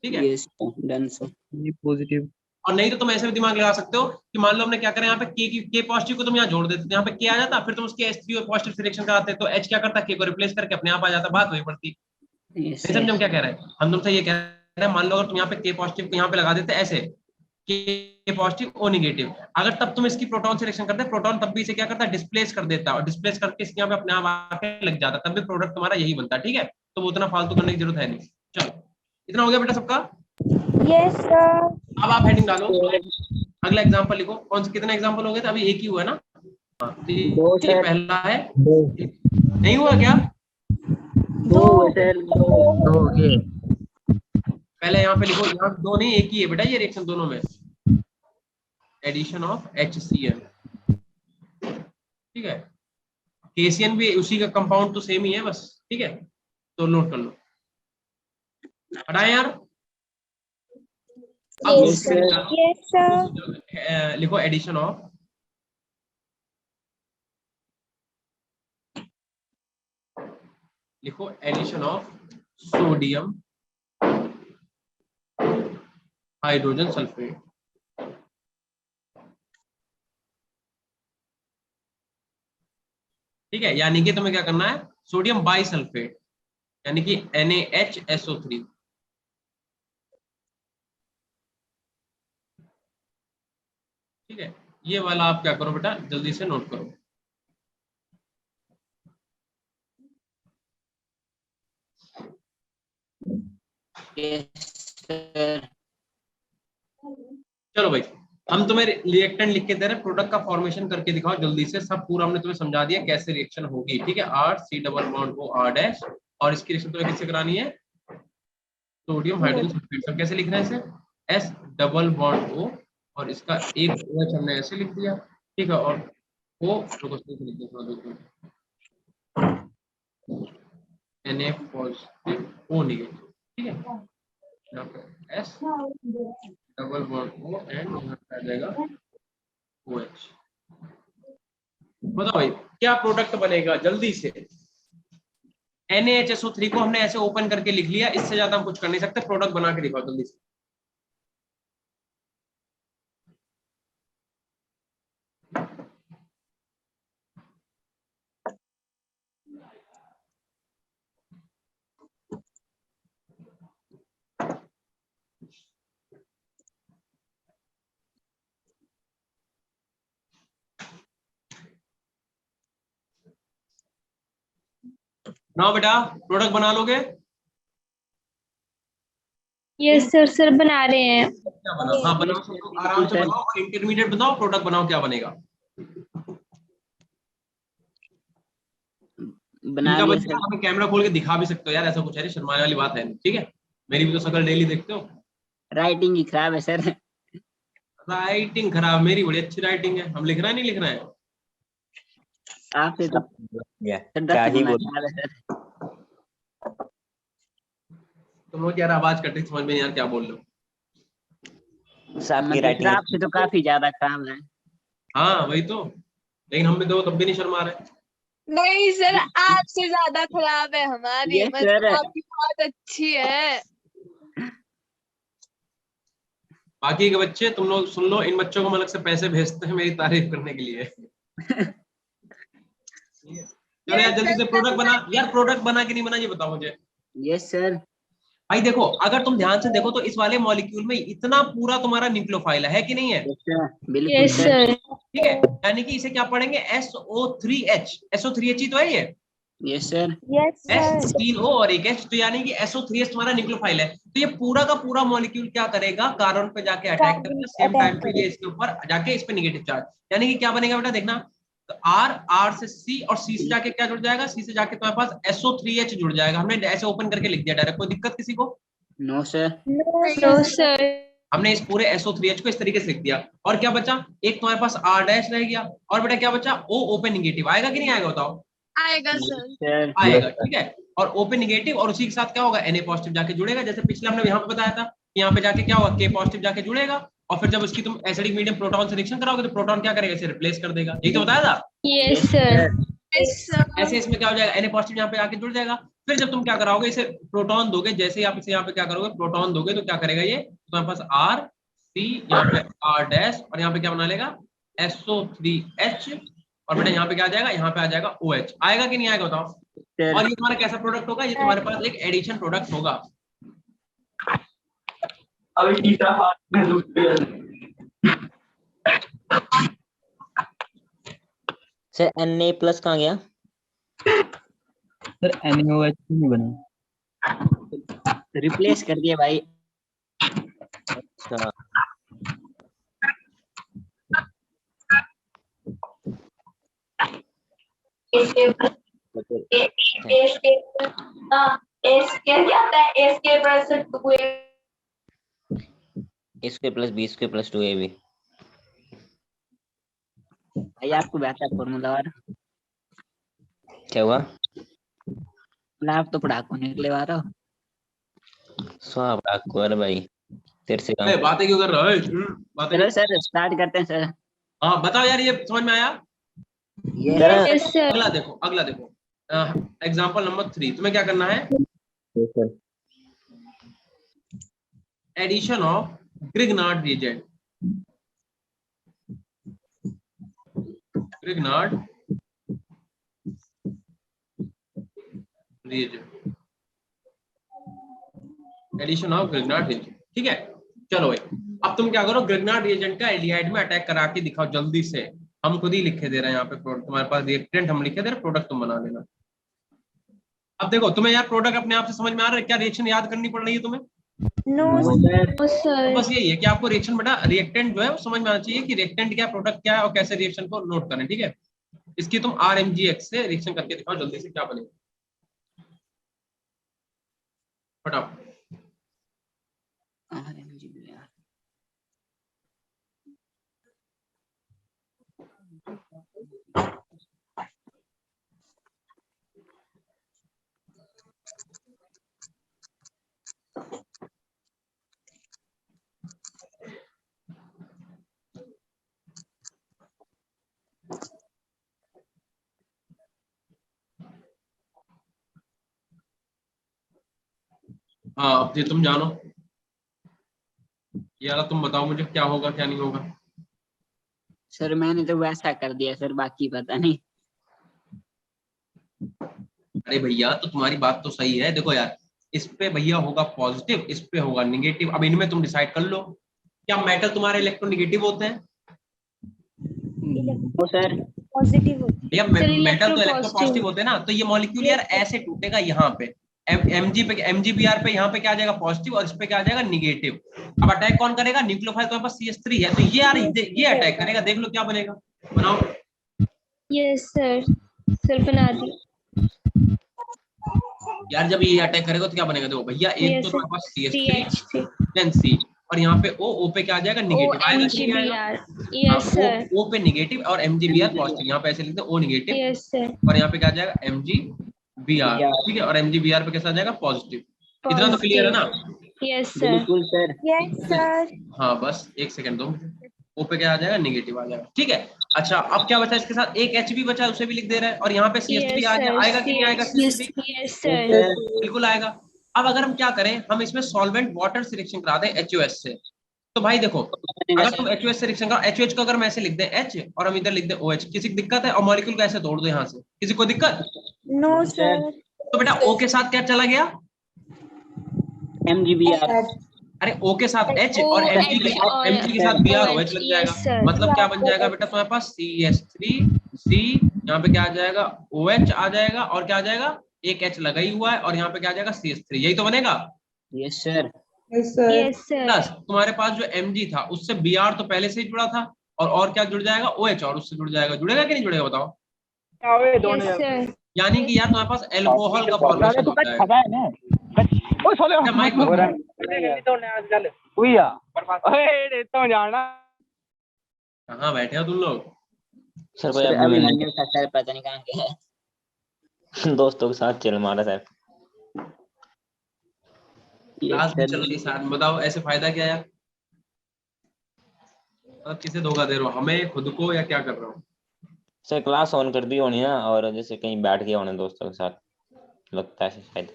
ठीक है। ये डन सर। के पॉजिटिव। और नहीं तो तुम ऐसे भी दिमाग लगा सकते हो कि मान लो हमने क्या करें, यहाँ पे के पॉजिटिव को तुम यहाँ जोड़ देते, यहाँ पे के आ जाता, फिर तुम उसके H3 पॉजिटिव से रिएक्शन कराते तो H क्या करता, के को रिप्लेस करके अपने आप आ जाता, बात वही पड़ती। ये नहीं समझ हम क्या कह रहे हैं? हम तुमसे ये कह रहे हैं, मान लो अगर तुम यहाँ पे के पॉजिटिव को यहाँ पे लगा देते ऐसे, के पॉजिटिव ओ नेगेटिव, अगर तब तुम इसकी प्रोटॉन से रिएक्शन करते, प्रोटॉन तब भी इसे क्या करता है, डिस्प्लेस कर देता, और डिस्प्लेस करके इसके यहाँ पे अपने आप आके लग जाता, तब भी प्रोडक्ट तुम्हारा यही बनता, ठीक है। तो वो उतना फालतू करने की जरूरत है नहीं। चलो इतना हो गया बेटा सबका। Yes, sir. अब आप हेडिंग डालो, अगला एग्जांपल लिखो। कौन से कितने एग्जांपल हो गए थे? अभी एक ही हुआ है ना? हाँ, तो दो ये सर। पहला है, नहीं हुआ क्या? दो सर, दो के। पहले यहाँ पे लिखो, यहाँ दो नहीं एक ही है बेटा ये रिएक्शन दोनों में, एडिशन ऑफ HCl, ठीक है। KCN भी उसी का कंपाउंड तो सेम ही है बस, ठीक है, तो नोट कर लो। हटाए यार। अब Yes, दूसरी sir. heading डालो। Yes, sir. लिखो addition of sodium hydrogen sulphate, ठीक है। यानी कि तुम्हें क्या करना है, सोडियम बाइसल्फेट यानी कि NaHSO3, ठीक है। ये वाला आप क्या करो बेटा, जल्दी से नोट करो। सर चलो भाई, हम तुम्हें रिएक्टेंट लिख के दे रहे हैं, प्रोडक्ट का फॉर्मेशन करके दिखाओ जल्दी से। सब पूरा हमने तुम्हें समझा दिया कैसे रिएक्शन होगी, ठीक है। R C double bond O R dash, और इसकी रिएक्शन तुम्हें किससे करानी है, सोडियम हाइड्रोजन सल्फेट। सब कैसे लिख रहे हैं इसे, S डबल बॉन्ड O, और इसका एक OH हमने ऐसे लिख दिया, ठीक है। और O रुको से लिख देता Na पॉजिटिव O नेगेटिव, ठीक है। यहाँ पे S double bond O and यहाँ पे आ जाएगा OH। बताओ भाई क्या प्रोडक्ट बनेगा जल्दी से। NaHSO3 को हमने ऐसे ओपन करके लिख लिया, इससे ज्यादा हम कुछ कर नहीं सकते। प्रोडक्ट बना के दिखाओ जल्दी से। बनाओ बेटा, प्रोडक्ट बना लोगे? यस सर, सर बना रहे हैं। क्या बनाओ? हाँ बनाओ, सब लोग आराम से बनाओ, और इंटरमीडिएट बनाओ, प्रोडक्ट बनाओ, क्या बनेगा। बना इनका लिया बच्चा सर। हमें कैमरा खोल के दिखा भी सकते हो यार, ऐसा कुछ है, शर्माने वाली बात है नहीं, ठीक है। मेरी भी तो शक्ल डेली देखते हो। राइटिंग ही खराब है सर। राइटिंग खराब? मेरी बड़ी अच्छी राइटिंग है। हम लिख रहे हैं नहीं लिख रहे हैं? आपसे तो सर क्या 10 ही गुना बोल। खराब है सर। तुम लोग यार आवाज कट रही, समझ में नहीं यार क्या बोल रहे हो। आपकी मतलब राइटिंग सर आपसे तो काफी ज्यादा खराब है। हाँ वही तो, लेकिन हम भी दो तब भी नहीं शर्मा रहे। नहीं सर, आपसे ज्यादा खराब है हमारी। ये मतलब सर आपकी बहुत अच्छी है। बाकी के बच्चे तुम लोग सुन लो, इन बच्चों को हम अलग से पैसे भेजते हैं मेरी तारीफ करने के लिए। चलो यार जल्दी से प्रोडक्ट बना यार, प्रोडक्ट बना कि नहीं बना ये बताओ मुझे। Yes sir. भाई देखो, अगर तुम ध्यान से देखो तो इस वाले मॉलिक्यूल में इतना पूरा तुम्हारा न्यूक्लियोफाइल है कि नहीं है? यस सर बिल्कुल यस सर। सर। ठीक है, यानी कि इसे क्या पढ़ेंगे, SO3H। SO3H ही तो है ये, yes sir. Yes, sir. S3O और एक H, तो यानी कि SO3H तुम्हारा न्यूक्लियोफाइल है। तो ये पूरा का पूरा मॉलिक्यूल क्या करेगा, कार्बन पे जाके अटैक करेगा, सेम टाइम पे ये इसके ऊपर जाके इस पे नेगेटिव चार्ज, यानी कि क्या बनेगा बेटा देखना, तो आर से सी और सी से जाके क्या जुड़ जाएगा, सी से जाके तुम्हारे पास SO3H जुड़ जाएगा। हमने ऐसे ओपन करके लिख दिया डायरेक्ट, कोई दिक्कत किसी को? No sir. No sir. हमने इस पूरे SO3H को इस तरीके से लिख दिया। और क्या बचा, एक तुम्हारे पास R डैश रह गया, और बेटा क्या बचा, O ओपन निगेटिव। आएगा कि नहीं आएगा बताओ? आएगा सर। सर आएगा, ठीक है। और ओपन निगेटिव और उसी के साथ क्या होगा, Na पॉजिटिव जाके जुड़ेगा। जैसे पिछले हमने यहाँ पे बताया था कि यहाँ पे जाके क्या होगा, K पॉजिटिव जाके जुड़ेगा, और फिर जब उसकी तुम एसिडिक मीडियम प्रोटॉन से रिएक्शन कराओगे तो प्रोटॉन क्या करेगा, इसे रिप्लेस कर देगा। यही तो बताया था। Yes sir. Yes sir. ऐसे इसमें क्या हो जाएगा, Na पॉजिटिव यहाँ पे आके जुड़ जाएगा। फिर जब तुम क्या कराओगे, इसे प्रोटॉन दोगे, जैसे ही आप इसे यहाँ पे क्या करोगे, प्रोटॉन दोगे, तो क्या करेगा ये, तुम्हारे पास R C, यहाँ पे R डैश, और यहाँ पे क्या बना लेगा, SO3H, और बेटा यहाँ पे क्या आ जाएगा, यहाँ पे आ जाएगा OH। आएगा कि नहीं आएगा बताओ? सर और ये तुम्हारा कैसा प्रोडक्ट होगा, ये तुम्हारे पास एक एडिशन प्रोडक्ट होगा। सर Na प्लस कहाँ गया? सर NaOH नहीं बना। रिप्लेस कर दिया भाई। अच्छा इसके plus B square plus 2ab। भाई आपको बेहतर फॉर्मूला और क्या हुआ? आप तो पढ़ाकू निकले वाला हो। स्वाब अरे भाई तेरे से ए, काम। बातें क्यों कर रहा है? बातें चलो सर स्टार्ट करते हैं सर। हाँ बताओ यार, ये समझ में आया? ये यस सर। अगला देखो, अगला देखो, एग्जाम्पल नंबर 3। तुम्हें क्या करना है, addition of Grignard reagent. Grignard reagent, addition of Grignard reagent, ठीक है। चलो भाई, अब तुम क्या करो, ग्रिग्नार्ड रिएजेंट का एल्डिहाइड में अटैक करा के दिखाओ जल्दी से। हम खुद ही लिखे दे रहे हैं यहाँ पे, तुम्हारे पास रिएक्टेंट हम लिखे दे रहे, प्रोडक्ट तुम बना लेना। अब देखो, तुम्हें यार प्रोडक्ट अपने आप से समझ में आ रहा है, क्या रिएक्शन याद करनी पड़ रही है तुम्हें? नो सर तो सर। बस यही है कि आपको रिएक्शन बेटा, रिएक्टेंट जो है वो समझ में आना चाहिए कि रिएक्टेंट क्या है, प्रोडक्ट क्या है, और कैसे रिएक्शन को नोट करें, ठीक है। इसकी तुम RMGX से रिएक्शन करके दिखाओ जल्दी से, क्या बनेगा फटाफट। हाँ, अब ये तुम जानो यार, तुम बताओ मुझे क्या होगा क्या नहीं होगा। सर मैंने तो वैसा कर दिया सर, बाकी पता नहीं। अरे भैया, तो तुम्हारी बात तो सही है। देखो यार, इस पे भैया होगा पॉजिटिव, इस पे होगा निगेटिव। अब इनमें तुम डिसाइड कर लो, क्या मेटल तुम्हारे इलेक्ट्रोनेगेटिव होते हैं? तो सर पॉजिटिव होती भैया सर, मेटल तो electropositive इलेक्ट्रोपॉजिटिव होते हैं ना, तो ये मॉलिक्यूल यार ऐसे टूटेगा यहाँ पे, MgBr पे यहाँ पे क्या आ जाएगा पॉजिटिव, और इस पे क्या आ जाएगा निगेटिव। अब अटैक कौन करेगा, न्यूक्लियोफाइल तुम्हारे पास CH3 है, तो ये यार ये अटैक करेगा। देख लो क्या बनेगा, बनाओ। Yes sir. सर बना दी। यार जब ये अटैक करेगा तो क्या बनेगा, देखो भैया, एक तो Yes, तुम्हारे पास CH3 CH3 देन C, और यहाँ पे O पे क्या आ जाएगा निगेटिव। आएगा कि नहीं आएगा? OMGBr। Yes sir. O पे निगेटिव और MgBr पॉजिटिव। यहाँ पे ऐसे लिखते हैं O निगेटिव, यस सर। और यहाँ पे क्या आ जाएगा MgBr, ठीक है। और MgBr पे कैसा आ जाएगा पॉजिटिव। इतना तो क्लियर है ना? Yes sir. बिल्कुल सर। Yes sir. हाँ बस एक सेकंड दो मुझे। O पे क्या आ जाएगा निगेटिव आ जाएगा, ठीक है। अच्छा, अब क्या बचा इसके साथ, एक H भी बचा, उसे भी लिख दे रहे हैं, और यहाँ पे CH3 आ जाएगा। आएगा कि नहीं आएगा CH3? Yes sir. बिल्कुल आएगा। अब अगर हम क्या करें, हम इसमें सॉल्वेंट वाटर से रिएक्शन करा दें HOS से। तो भाई देखो, अगर तुम HOS से रिएक्शन करो, HOH को अगर मैं ऐसे लिख दें H और हम इधर लिख दें OH, किसी की दिक्कत है? और मॉलिक्यूल को ऐसे तोड़ दो यहाँ से, किसी को दिक्कत? No sir. तो बेटा O के साथ क्या चला गया, MgBr। अरे O के साथ H और MG के साथ Br OH लग जाएगा। मतलब क्या बन जाएगा बेटा तुम्हारे पास CH3C, यहाँ पे क्या आ जाएगा OH आ जाएगा, और क्या आ जाएगा एक H लगा ही हुआ है, और यहाँ पे क्या आ जाएगा CH3। यही तो बनेगा। Yes sir. Yes sir. Plus तुम्हारे पास जो Mg था उससे Br तो पहले से ही जुड़ा था, और क्या जुड़ जाएगा, OH, और उससे जुड़ जाएगा, जुड़ेगा कि नहीं जुड़ेगा बताओ। Yes, sir. यानी कि यार तुम्हारे पास एल्कोहल का फॉर्मेशन हो जाएगा। क्या माइक में कहाँ बैठे हो तुम लोग? सर भाई सर अभी अभी मैंने मैंने कहा सर पता नहीं कहाँ गए हैं। दोस्तों के साथ चल मारा सर। क्लास भी सर, चल रही साथ में, बताओ ऐसे फायदा क्या यार? मतलब किसे धोखा दे रहे हो, हमें, खुद को, या क्या कर रहे हो? सर क्लास ऑन कर दी होनी है और जैसे कहीं बैठ गया होने दोस्तों के साथ, लगता है शायद।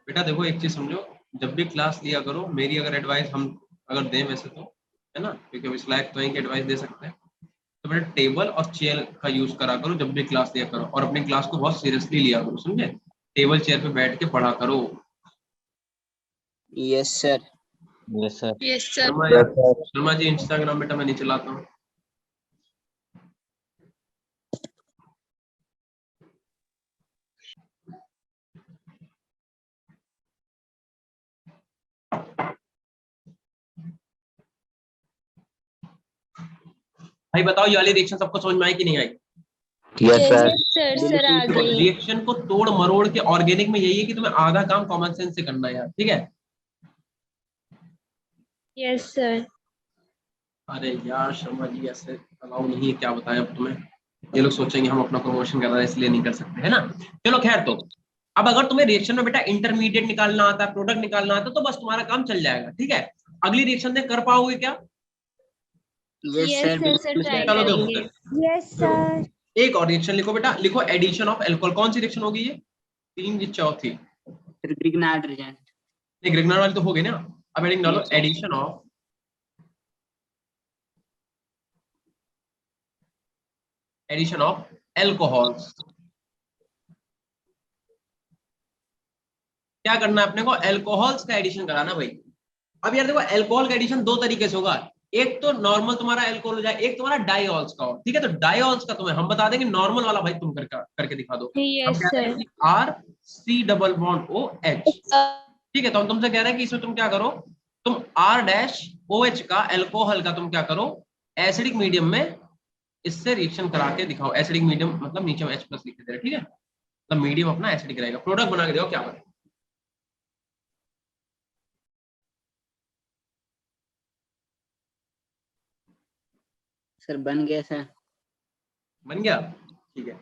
बेटा देखो एक चीज समझो, जब भी क्लास लिया करो, मेरी अगर एडवाइस हम अगर दें वैसे तो, है ना, क्योंकि अब इस लायक तो है कि एडवाइस दे सकते हैं, तो बेटा टेबल और चेयर का यूज करा करो जब भी क्लास लिया करो, और अपनी क्लास को बहुत सीरियसली लिया करो, समझे? टेबल चेयर पे बैठ के पढ़ा करो। Yes sir. Yes sir. Yes sir. Sharma ji Instagram बेटा मैं नहीं चलाता हूँ। भाई बताओ ये वाली रिएक्शन सबको समझ में आई कि नहीं आई? Yes sir. Yes, sir. Sir, आ गई. रिएक्शन को तोड़ मरोड़ के ऑर्गेनिक में यही है कि तुम्हें आधा काम कॉमन सेंस से करना है यार, ठीक है? Yes, sir. अरे यार शर्मा जी ऐसे अलाउ नहीं है, क्या बताएं अब तुम्हें, ये लोग सोचेंगे हम अपना प्रमोशन कर रहे हैं इसलिए नहीं कर सकते, है ना? चलो खैर, तो अब अगर तुम्हें रिएक्शन में बेटा इंटरमीडिएट निकालना आता है, प्रोडक्ट निकालना आता है, तो बस तुम्हारा काम चल जाएगा, ठीक है? अगली रिएक्शन में कर पाओगे क्या? Yes Yes, sir, sir. Sir, बिल्कुल try सर। चलो देखो करेंगे. फिर। Yes, sir. एक और रिएक्शन लिखो बेटा, लिखो एडिशन ऑफ अल्कोहल। कौन सी रिएक्शन होगी ये? 3 की चौथी। Sir Grignard reagent. नहीं, ग्रिग्नार्ड वाली तो हो गई ना, अब हेडिंग डालो Yes, sir. Addition of alcohols. क्या करना है अपने को? अल्कोहल्स का एडिशन कराना भाई। अब यार देखो अल्कोहल का एडिशन दो तरीके से होगा, एक तो नॉर्मल तुम्हारा अल्कोहल हो जाए, एक तुम्हारा डाइऑल्स का हो, ठीक है? तो डाइऑल्स का तुम्हें हम बता देंगे, नॉर्मल वाला भाई तुम करके दिखा दो। Yes, sir. RC double bond OH, ठीक है? तो हम तुमसे कह रहे हैं कि इसमें तुम क्या करो, तुम R-OH का अल्कोहल का तुम क्या करो, एसिडिक मीडियम में इससे रिएक्शन करा के दिखाओ। एसिडिक मीडियम मतलब नीचे में H+ लिख दे रहे, ठीक है? मतलब मीडियम अपना एसिडिक रहेगा, प्रोडक्ट बना के देखो क्या बने। सर बन गया सर। बन गया, ठीक है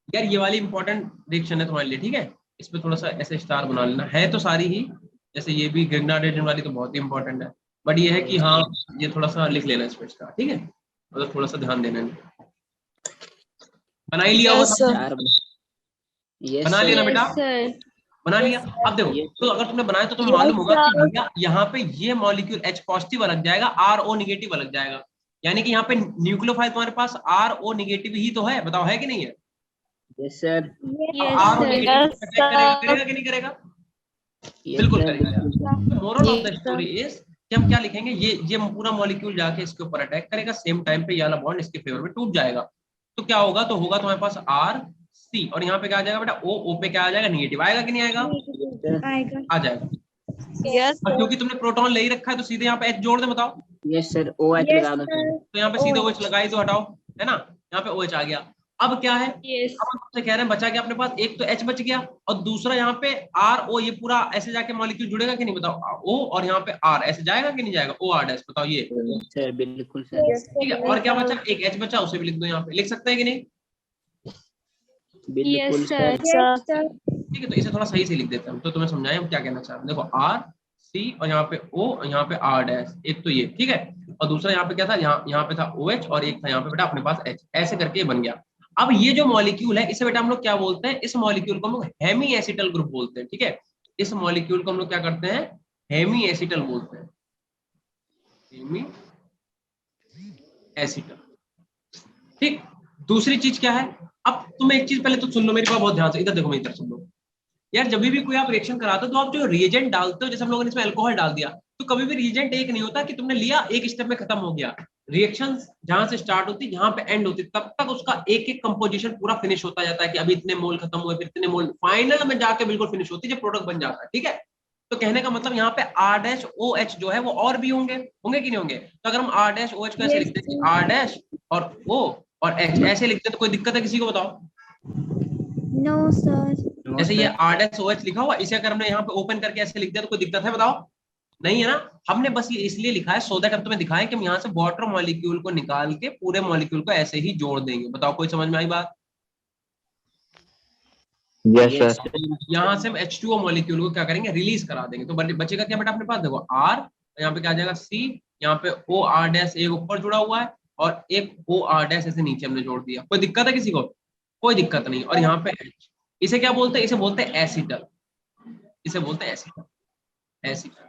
यार। ये वाली इंपॉर्टेंट रिएक्शन है तुम्हारे लिए, ठीक है? इस पे थोड़ा सा ऐसे स्टार बना लेना, है तो सारी ही, जैसे ये भी ग्रिग्नार्ड रिएजेंट वाली तो बहुत ही इंपॉर्टेंट है, बट ये है कि हाँ ये थोड़ा सा लिख लेना इस पे स्टार, ठीक है? मतलब थोड़ा सा ध्यान देना है। बना ही लिया होगा सबने? चार। यस बना लिया ना सर। बेटा? Yes, sir. बना लिया। अब देखो, तो अगर तुमने बनाया तो तुम्हें मालूम होगा कि भैया यहाँ पे ये मॉलिक्यूल H पॉजिटिव अलग जाएगा, RO नेगेटिव अलग जाएगा, यानी कि यहाँ पे न्यूक्लियोफाइल तुम्हारे पास RO नेगेटिव ही तो है, बताओ है कि नहीं है? Yes sir. Yes, RO sir. Negative करेगा कि नहीं करेगा? बिल्कुल करेगा। Moral of the story is कि हम क्या लिखेंगे, ये पूरा मॉलिक्यूल जाके इसके ऊपर अटैक करेगा, सेम टाइम पे ये वाला बॉन्ड इसके फेवर में टूट जाएगा, तो क्या होगा, तो होगा तुम्हारे पास RC, और यहाँ पे क्या आ जाएगा बेटा, O पे क्या आ जाएगा, नेगेटिव आएगा कि नहीं आएगा? आएगा. आ जाएगा। यस और क्योंकि तुमने प्रोटॉन ले ही रखा है तो सीधे यहाँ पे H जोड़ दे, बताओ। Yes sir. OH Yes, लगा दो सर। sir. तो यहाँ पे सीधे OH लगाई तो हटाओ, है ना? यहाँ पे OH आ गया। अब क्या है, Yes. अब हम तुमसे कह रहे हैं बचा क्या अपने पास, एक तो H बच गया और दूसरा यहाँ पे RO, ये पूरा ऐसे जाके मॉलिक्यूल जुड़ेगा कि नहीं बताओ, O और यहाँ पे R ऐसे जाएगा कि नहीं जाएगा, OR' बताओ ये, यस सर, बिल्कुल सर। Yes, ठीक है? और क्या बचा, एक H बचा, उसे भी लिख दो, यहाँ पे लिख सकते हैं कि नहीं? बिल्कुल Yes, sir. sir. Yes, sir. ठीक है, तो इसे थोड़ा सही से लिख देते हैं, तो तुम्हें समझाएं हम क्या कहना चाह रहे हैं। देखो RC और यहाँ पे O और यहाँ पे R', एक तो ये, ठीक है? और दूसरा यहाँ पे क्या था, यहाँ पे था OH और एक था यहाँ पे बेटा अपने पास H, ऐसे करके ये बन गया। अब ये जो मॉलिक्यूल है इसे बेटा हम लोग क्या बोलते हैं, इस मॉलिक्यूल को हम लोग हेमी एसिटल ग्रुप बोलते हैं, ठीक है? इस मॉलिक्यूल को हम लोग क्या करते हैं, हेमी एसिटल बोलते हैं, हेमी एसिटल, ठीक? दूसरी चीज क्या है, अब तुम एक चीज पहले तो सुन लो मेरी बात बहुत ध्यान से, इधर देखो मेरी तरफ सुन लो यार। जब भी कोई आप रिएक्शन कराते हो तो आप जो रिएजेंट डालते हो, जैसे हम लोगों ने इसमें अल्कोहल डाल दिया, तो कभी भी रिएजेंट एक नहीं होता कि तुमने लिया एक स्टेप में खत्म हो गया। रिएक्शन जहां से स्टार्ट होती, जहां पे एंड होती, तब तक उसका एक एक कंपोजिशन पूरा फिनिश होता जाता है कि अभी इतने मोल खत्म हुए, फिर इतने मोल, फाइनल में जाके बिल्कुल फिनिश होती है जब प्रोडक्ट बन जाता है, ठीक है? तो कहने का मतलब यहाँ पे R डैश OH जो है वो और भी होंगे कि नहीं होंगे? तो अगर हम R डैश OH को ऐसे Yes, लिखते हैं कि sir. R डैश और O और H ऐसे लिखते हैं तो कोई दिक्कत है किसी को? बताओ। No, sir. No, जैसे ये sir. R डैश OH लिखा हुआ, इसे अगर हमने यहाँ पे ओपन करके ऐसे लिख दिया तो कोई दिक्कत है? बताओ। नहीं है ना। हमने बस ये इसलिए लिखा है सो दैट हम तुम्हें दिखाएं कि हम यहाँ से वाटर मॉलिक्यूल को निकाल के पूरे मॉलिक्यूल को ऐसे ही जोड़ देंगे। बताओ, कोई समझ में आई बात? Yes Yes, sir. sir. यहाँ से हम H2O मॉलिक्यूल को क्या करेंगे? रिलीज करा देंगे। तो बचेगा क्या बेटा अपने पास? देखो R, यहाँ पे क्या आ जाएगा C, यहाँ पे OR डैश एक ऊपर जुड़ा हुआ है और एक OR डैश ऐसे नीचे हमने जोड़ दिया। कोई दिक्कत है किसी को? कोई दिक्कत नहीं। और यहाँ पे H, इसे क्या बोलते हैं? इसे बोलते हैं एसिटल। इसे बोलते हैं एसिटल। एसिटल,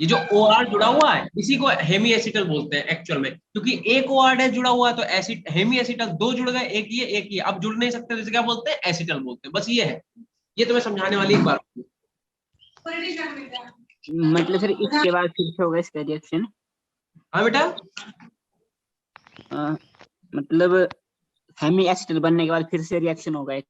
ये जो OR जुड़ा हुआ है इसी को हेमी एसिटल बोलते हैं एक्चुअल में, क्योंकि एक OR डैश जुड़ा हुआ है तो एसिड हेमी एसिटल, दो जुड़ गए, एक ये अब जुड़ नहीं सकते, जैसे क्या बोलते हैं? एसिटल बोलते हैं। बस ये है, ये तुम्हें समझाने वाली एक बात। मतलब सर इसके बाद फिर से होगा इसका रिएक्शन? हाँ बेटा, मतलब हेमी एसिटल बनने के बाद फिर से रिएक्शन होगा एक?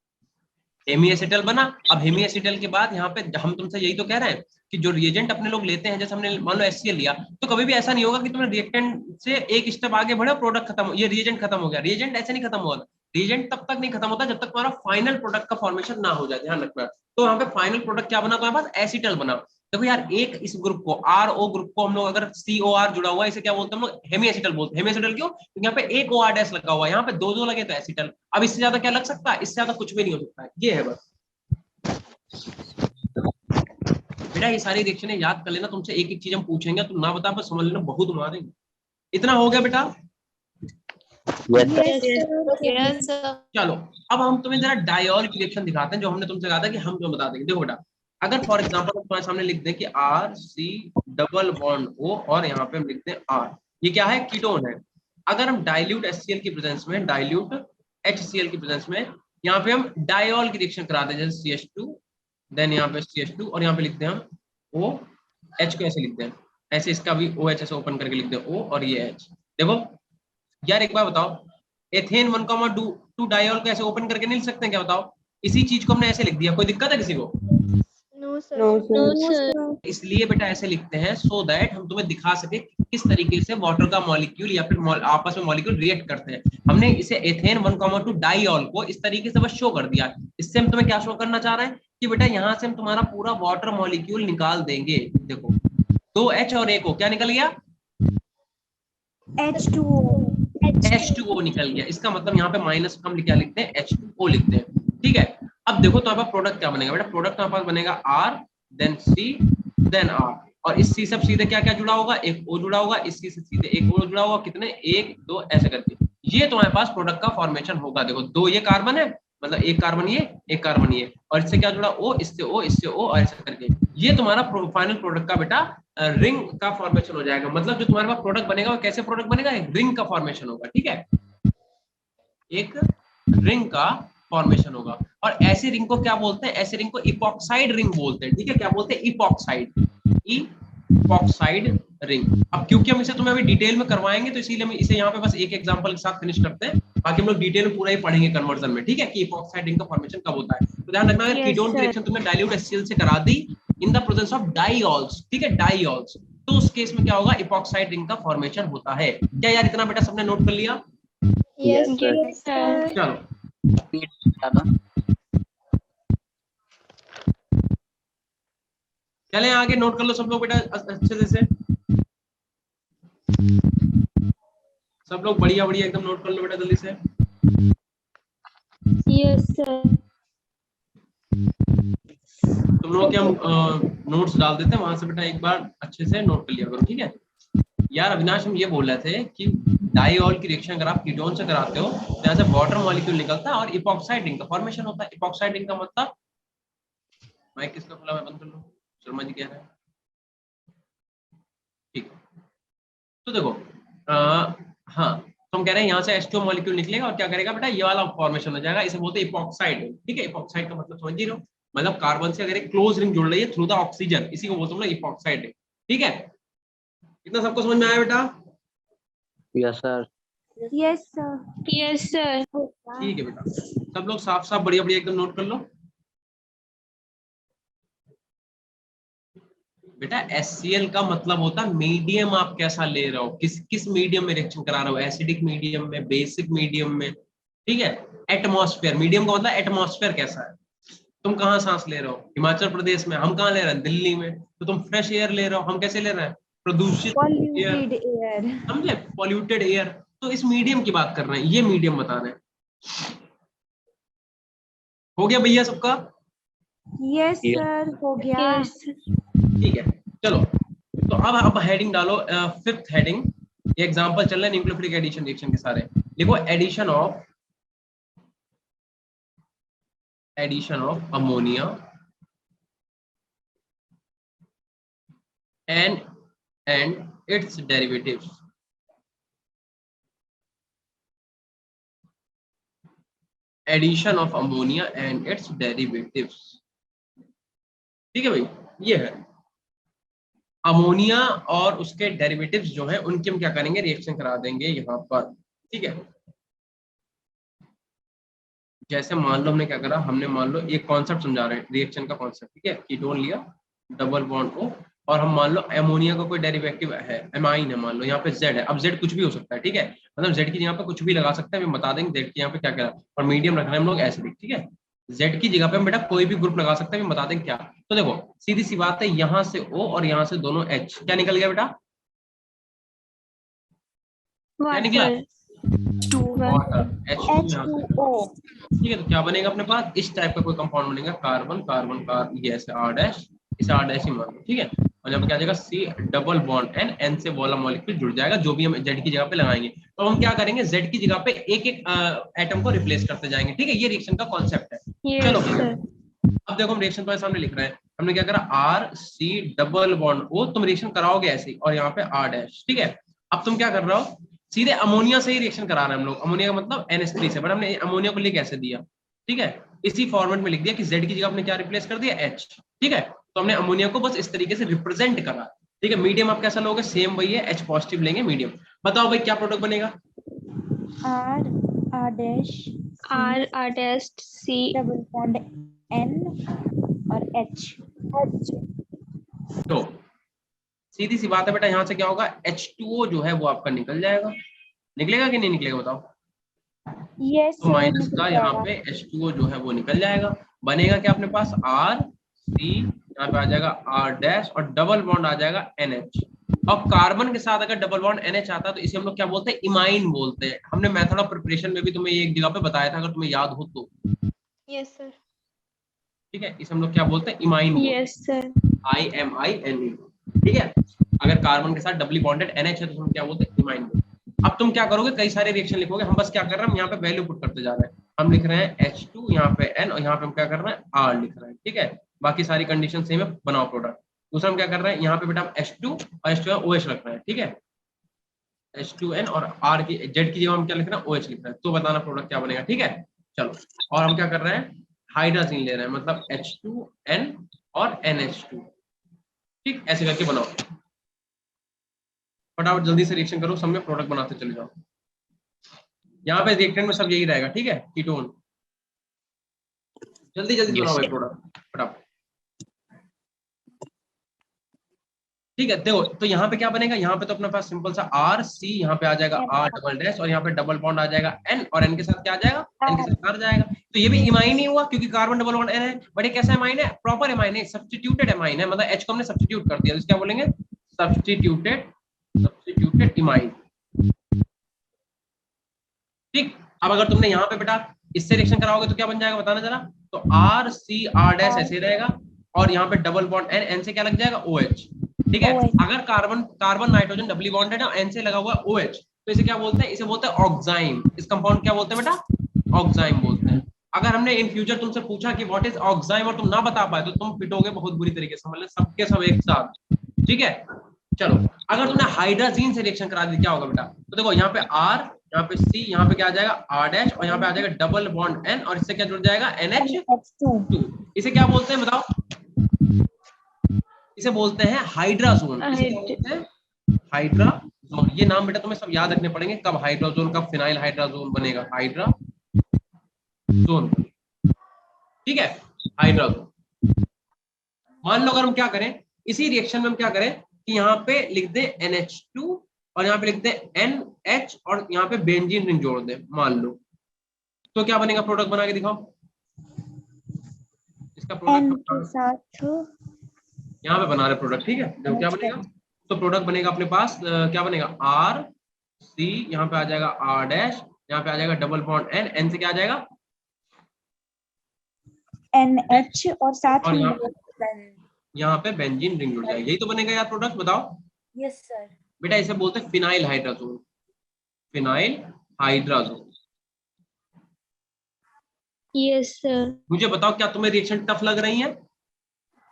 हेमी एसिटल बना। अब हेमी एसिटल के बाद यहाँ पे हम तुमसे यही तो कह रहे हैं कि जो रिएजेंट अपने लोग लेते हैं, जैसे हमने मान लो HCl लिया, तो कभी भी ऐसा नहीं होगा कि तुमने रिएक्टेंट से एक स्टेप आगे बढ़े, प्रोडक्ट खत्म हो, ये रिएजेंट खत्म हो गया। रिएजेंट ऐसे नहीं खत्म होगा। रिएजेंट तब तक नहीं खत्म होता जब तक तुम्हारा फाइनल प्रोडक्ट का फॉर्मेशन ना हो जाए। ध्यान रखना। तो यहाँ पे फाइनल प्रोडक्ट क्या बना तुम्हारे पास? एसिटल बना। देखो यार, एक इस ग्रुप को RO ग्रुप को हम लोग अगर COR जुड़ा हुआ है, इसे क्या बोलते हैं हम लोग? हेमी एसिटल बोलते हैं। हेमी एसिटल क्यों? क्योंकि यहाँ पे एक OR डैश लगा हुआ है, यहाँ पे दो लगे तो एसिटल। अब इससे ज्यादा क्या लग सकता है? इससे ज्यादा कुछ भी नहीं हो सकता है। ये है बस बेटा, ये सारी रिएक्शनें याद कर लेना। तुमसे एक एक चीज हम पूछेंगे, तुम ना बता पर समझ लेना, बहुत मारेंगे। इतना हो गया बेटा? Yes sir. Yes, sir. Yes, sir. चलो, अब हम तुम्हें जरा डायोल की रिएक्शन दिखाते हैं, जो हमने तुमसे कहा था कि हम तुम्हें बता देंगे। देखो बेटा, अगर फॉर एग्जांपल तुम्हारे सामने लिख दें कि RC डबल बॉन्ड O और यहाँ पे हम लिखते हैं R, ये क्या है? कीटोन है। अगर हम डाइल्यूट HCl की प्रेजेंस में, डाइल्यूट HCl की प्रेजेंस में यहाँ पे हम डायोल की रिएक्शन कराते हैं, जैसे CH2, देन यहाँ पे CH2 और यहाँ पे लिखते हैं हम OH को ऐसे लिखते हैं, ऐसे इसका भी OH ऐसे ओपन करके लिखते हैं O और ये H। देखो यार, एक बार बताओ, एथेन 1,2 डायोल को ऐसे ओपन करके नहीं लिख सकते हैं क्या? बताओ। इसी चीज को हमने ऐसे लिख दिया, कोई दिक्कत है किसी को? No, sir. No, sir. इसलिए बेटा ऐसे लिखते हैं सो दैट हम तुम्हें दिखा सके कि किस तरीके से वाटर का मॉलिक्यूल या फिर आपस में मॉलिक्यूल रिएक्ट करते हैं। हमने इसे एथेन 1,2 डाइऑल को इस तरीके से बस शो कर दिया। इससे हम तुम्हें क्या शो करना चाह रहे हैं कि बेटा यहाँ से हम तुम्हारा पूरा वाटर मॉलिक्यूल निकाल देंगे। देखो, 2H और एक O, क्या निकल गया? H2O. H2O निकल गया। इसका मतलब यहाँ पे माइनस हम क्या लिखते हैं? H2O लिखते हैं। ठीक है, अब देखो तुम्हारे पास प्रोडक्ट क्या बनेगा बेटा? प्रोडक्ट तुम्हारे पास बनेगा R, then C, then R, और इस C सब सीधे क्या क्या जुड़ा होगा? एक O जुड़ा होगा, इस C से सीधे एक O जुड़ा होगा, कितने? 1 2 ऐसे करके ये तुम्हारे पास प्रोडक्ट का फॉर्मेशन होगा। देखो, 2 ये कार्बन है, मतलब एक कार्बन ये, एक कार्बन ये, और इससे क्या जुड़ा? O, इससे O, इससे O, और ऐसे करके ये तुम्हारा फाइनल प्रोडक्ट का बेटा रिंग का फॉर्मेशन हो जाएगा। मतलब जो तुम्हारे पास प्रोडक्ट बनेगा वो कैसे प्रोडक्ट बनेगा? एक रिंग का फॉर्मेशन होगा। ठीक है, एक रिंग का फॉर्मेशन होगा। और ऐसी रिंग को क्या बोलते हैं? ऐसे रिंग को इपॉक्साइड रिंग बोलते हैं। ठीक है, क्या बोलते हैं? Epoxide, epoxide ring. अब क्योंकि हम इसे तुम्हें अभी डिटेल में करवाएंगे तो इसीलिए हम इसे यहाँ पे बस एक एग्जांपल के साथ फिनिश करते हैं, बाकी हम लोग डिटेल में पूरा ही पढ़ेंगे कन्वर्जन में। ठीक है, कि इपॉक्साइड रिंग का फॉर्मेशन कब होता है। तो ध्यान रखना, Yes, कीटोन की sir. रिएक्शन तुमने डाइल्यूट HCl से करा दी इन द प्रेजेंस ऑफ डाइऑल्स, ठीक है, डाइऑल्स, तो उस केस में क्या होगा? इपॉक्साइड रिंग का फॉर्मेशन होता है। क्या यार इतना बेटा सबने नोट कर लिया? Yes, Yes, sir. sir. चलो चले आगे, नोट कर लो सब लोग बेटा अच्छे से। सब लोग बढ़िया बढ़िया एकदम नोट कर लो बेटा जल्दी से। Yes, sir. तुम लोग के हम नोट्स डाल देते हैं वहां से बेटा, एक बार अच्छे से नोट कर लिया करो। ठीक है यार, अविनाश हम ये बोल रहे थे कि डाइऑल की रिएक्शन अगर आप कीटोन से कराते हो तो यहाँ से वाटर मॉलिक्यूल निकलता है और इपॉक्साइड रिंग का फॉर्मेशन होता है। इपॉक्साइड रिंग का मतलब, माइक किसका खुला? मैं बंद कर लूं, शर्मा जी कह रहे हैं। ठीक है, तो देखो हाँ, तो हम कह रहे हैं यहाँ से H2O मॉलिक्यूल निकलेगा और क्या करेगा बेटा? ये वाला फॉर्मेशन हो जाएगा, इसे बोलते हैं इपॉक्साइड। ठीक है, इपॉक्साइड का मतलब समझ ही रहे हो, मतलब कार्बन से अगर एक क्लोज रिंग जुड़ रही है थ्रू द ऑक्सीजन, इसी को बोलते हैं इपॉक्साइड रिंग। ठीक है, इतना सबको समझ में आया बेटा? Yes sir. Yes, sir. Yes, sir. ठीक है बेटा, सब लोग साफ साफ बढ़िया बढ़िया एकदम नोट कर लो। बेटा HCl का मतलब होता है मीडियम आप कैसा ले रहे हो, किस मीडियम में रिएक्शन करा रहे हो, एसिडिक मीडियम में, बेसिक मीडियम में, ठीक है। एटमॉस्फेयर, मीडियम का मतलब एटमॉस्फेयर कैसा है, तुम कहाँ सांस ले रहे हो, हिमाचल प्रदेश में, हम कहाँ ले रहे हैं, दिल्ली में, तो तुम फ्रेश एयर ले रहे हो, हम कैसे ले रहे हैं, प्रदूषित एयर, Polluted air. समझे, पॉल्यूटेड एयर। तो इस मीडियम की बात कर रहे हैं, ये मीडियम बता रहे हैं। हो गया भैया सबका? Yes sir, हो गया. Yes. ठीक है, चलो तो अब हेडिंग डालो, फिफ्थ हेडिंग, ये एग्जांपल चल रहे हैं न्यूक्लियोफिलिक एडिशन रिएक्शन के सारे। देखो addition of ammonia and its derivatives. Addition of ammonia and its derivatives, ठीक है भाई, ये है अमोनिया और उसके डेरिवेटिव्स जो है उनके हम क्या करेंगे, रिएक्शन करा देंगे यहाँ पर, ठीक है। जैसे मान लो हमने क्या करा, हमने मान लो एक कॉन्सेप्ट समझा रहे हैं, रिएक्शन का कॉन्सेप्ट, ठीक है। कीटोन लिया, डबल बॉन्ड O, और हम मान लो अमोनिया का कोई डेरिवेटिव है, एमाइन है, मान लो यहाँ पे Z है। अब Z कुछ भी हो सकता है, ठीक है, मतलब Z की जगह पे कुछ भी लगा सकते हैं, हम बता देंगे Z की यहाँ पे क्या क्या, और मीडियम रखना है हम लोग एसिडिक, ठीक है। Z की जगह पे हम बेटा कोई भी ग्रुप लगा सकते हैं, हम बता देंगे क्या। तो देखो सीधी सी बात है, यहाँ से O और यहाँ से दोनों H, क्या निकल गया बेटा, क्या What निकला, sir? Water, H2O. ठीक है। तो क्या बनेगा अपने पास, इस टाइप का कोई कंपाउंड बनेगा, कार्बन कार्बन कार्बन, ये ऐसे R डैश, इसे R डैश ही मान लो, ठीक है। और यहाँ पे क्या आ जाएगा C डबल बॉन्ड N से वाला मॉलिक्यूल जुड़ जाएगा, जो भी हम Z की जगह पे लगाएंगे। तो हम क्या करेंगे, Z की जगह पे एक एक एटम को रिप्लेस करते जाएंगे, ठीक है। ये रिएक्शन का कॉन्सेप्ट है। Yes चलो sir. अब देखो हम रिएक्शन तुम्हारे सामने लिख रहे हैं, हमने क्या करा, RC डबल बॉन्ड O, तुम रिएक्शन कराओगे ऐसे, और यहाँ पे R डैश, ठीक है। अब तुम क्या कर रहे हो, सीधे अमोनिया से ही रिएक्शन करा रहे हैं हम लोग, अमोनिया का मतलब NH3 से, बट हमने अमोनिया को लिख कैसे दिया, ठीक है, इसी फॉर्मेट में लिख दिया कि Z की जगह हमने क्या रिप्लेस कर दिया, H, ठीक है। तो हमने अमोनिया को बस इस तरीके से रिप्रेजेंट करा, ठीक है। मीडियम आप कैसा लोगे, सेम वही है, H पॉजिटिव लेंगे मीडियम। बताओ भाई क्या प्रोडक्ट बनेगा, R dash R dash C. double bond N और H. तो सीधी सी बात है बेटा, यहाँ से क्या होगा, H2O जो है वो आपका निकल जाएगा, निकलेगा कि नहीं निकलेगा बताओ। Yes तो sir, माइनस निकल का यहाँ जाएगा. पे H2O जो है वो निकल जाएगा, बनेगा क्या अपने पास, RC, यहाँ पे आ जाएगा R डैश, और डबल बॉन्ड आ जाएगा NH। और कार्बन के साथ अगर डबल बॉन्ड NH आता है तो इसे हम लोग क्या बोलते हैं, इमाइन बोलते हैं। हमने मेथड ऑफ प्रिपरेशन में भी तुम्हें एक जगह पे बताया था, अगर तुम्हें याद हो तो, Yes sir. ठीक है। इसे हम लोग क्या बोलते हैं, इमाइन, Yes sir. IMINE, ठीक है। अगर कार्बन के साथ डबली बॉन्डेड NH है तो हम क्या बोलते हैं, इमाइन बोलते हैं। अब तुम क्या करोगे, कई सारे रिएक्शन लिखोगे, हम बस क्या कर रहे हैं, हम यहाँ पे वैल्यू पुट करते जा रहे हैं। हम लिख रहे हैं H2, यहाँ पे N, और यहाँ पे हम क्या कर रहे हैं, R लिख रहे हैं, ठीक है। बाकी सारी कंडीशन सेम है, बनाओ प्रोडक्ट। दूसरा हम क्या कर रहे हैं, यहाँ पे बेटा हम H2 और H2 OH रख रहे हैं, ठीक है। H2N और R की Z की जगह हम क्या लिख रहे हैं, OH लिख रहे हैं। तो बताना प्रोडक्ट क्या बनेगा, ठीक है। चलो, और हम क्या कर रहे हैं, हाइड्रोजन ले रहे हैं, मतलब H2N और NH2, ठीक, ऐसे करके बनाओ। फटाफट जल्दी से रिएक्शन करो, सब में प्रोडक्ट बनाते चले जाओ। यहाँ पे रिएक्टेंट में सब यही रहेगा, ठीक है, कीटोन। जल्दी जल्दी बनाओ प्रोडक्ट फटाफट, ठीक है। देखो तो यहाँ पे क्या बनेगा, यहाँ पे तो अपने पास सिंपल सा RC, यहाँ पे आ जाएगा R डबल डैश, और यहाँ पे डबल बॉन्ड आ जाएगा N, और N के साथ क्या आ जाएगा, N के साथ R जाएगा। तो ये भी इमाइन ही हुआ, क्योंकि कार्बन डबल बॉन्ड N है, बट ये कैसा इमाइन है, प्रॉपर इमाइन है, सब्स्टिट्यूटेड इमाइन है, मतलब H को हमने सब्स्टिट्यूट कर दिया, तो क्या बोलेंगे, सब्स्टिट्यूटेड इमाइन, ठीक। अब अगर तुमने यहाँ पे बेटा इससे रिएक्शन कराओगे तो क्या बन जाएगा, बताना जरा। तो RC R डैश ऐसे रहेगा, और यहाँ पे डबल बॉन्ड N, N से क्या लग जाएगा, OH, ठीक है। अगर कार्बन नाइट्रोजन डबली बॉन्ड है ना, N से लगा हुआ है OH, तो इसे क्या बोलते हैं, इसे बोलते हैं ऑक्साइम। इस कंपाउंड क्या बोलते हैं बेटा, ऑक्साइम बोलते हैं। अगर हमने इन फ्यूचर तुमसे पूछा कि व्हाट इज ऑक्साइम और तुम ना बता पाए तो तुम पिटोगे बहुत बुरी तरीके से, मतलब सबके सब एक साथ, ठीक है। चलो, अगर तुमने हाइड्रोजन से रिएक्शन करा दी क्या होगा बेटा, तो देखो यहाँ पे R, यहाँ पे C, यहाँ पे क्या आ जाएगा R डैश, और यहाँ पे आ जाएगा डबल बॉन्ड N, और इससे क्या जुड़ जाएगा NH2। इसे क्या बोलते हैं बताओ, इसे बोलते हैं हाइड्राजोन। इसे क्या बोलते हैं, हाइड्राजोन। ये नाम बेटा तुम्हें सब याद रखने पड़ेंगे, कब हाइड्राजोन, कब फिनाइल हाइड्राजोन बनेगा, हाइड्राजोन, ठीक है, हाइड्राजोन। मान लो अगर हम क्या करें, इसी रिएक्शन में हम क्या करें कि यहाँ पे लिख दे NH2 और यहाँ पे लिख दे NH और यहाँ पे बेंजीन रिंग जोड़ दे मान लो, तो क्या बनेगा? प्रोडक्ट बना के दिखाओ इसका N के प्रोडक्ट। साथ यहाँ पे बना रहे प्रोडक्ट, ठीक है। देखो क्या बनेगा, तो प्रोडक्ट बनेगा अपने पास क्या बनेगा RC, यहाँ पे आ जाएगा R डैश, यहाँ पे आ जाएगा डबल बॉन्ड N से क्या आ जाएगा NH और साथ और में यहाँ पे बेंजीन रिंग जुड़ जाएगी, यही तो बनेगा यार प्रोडक्ट। बताओ यस सर। बेटा, इसे बोलते हैं phenyl hydrazone, phenyl hydrazone. Yes sir. मुझे बताओ क्या तुम्हें रिएक्शन टफ लग रही है?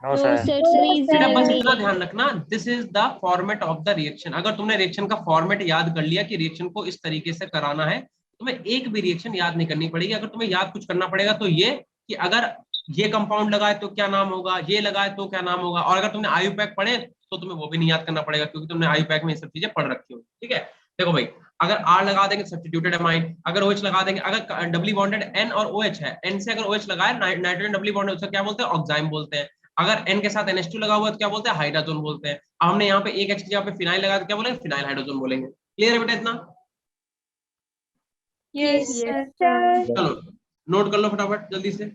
No no sir. Sir, sir easy बेटा लग बस रही इतना है। ध्यान रखना, this is the format of the reaction. अगर तुमने रिएक्शन का फॉर्मेट याद कर लिया कि रिएक्शन को इस तरीके से कराना है, तुम्हें एक भी रिएक्शन याद नहीं करनी पड़ेगी। अगर तुम्हें याद कुछ करना पड़ेगा तो ये कि अगर ये कंपाउंड लगाए तो क्या नाम होगा, ये लगाए तो क्या नाम होगा, और अगर तुमने आयुपैक पढ़े तो तुम्हें वो भी नहीं याद करना पड़ेगा क्योंकि तुमने आयुपैक में ये सब चीजें पढ़ रखी हो, ठीक है। देखो भाई, अगर R लगा देंगे सब्स्टिट्यूटेड अमाइन, अगर OH लगा देंगे, अगर डबली बॉन्डेड N और OH है, N से अगर OH लगाए नाइट्रोजन डबली बॉन्डेड, उसको क्या बोलते हैं? ऑक्साइम बोलते हैं। अगर N के साथ NH2 लगा हुआ है तो क्या बोलते हैं? हाइड्राजोन बोलते हैं। अब हमने यहाँ पे एक H की जगह पे फिनाइल लगा तो क्या बोलेंगे? फिनाइल हाइड्रोजन बोलेंगे। क्लियर है बेटा इतना? Yes sir. चलो नोट कर लो फटाफट जल्दी से।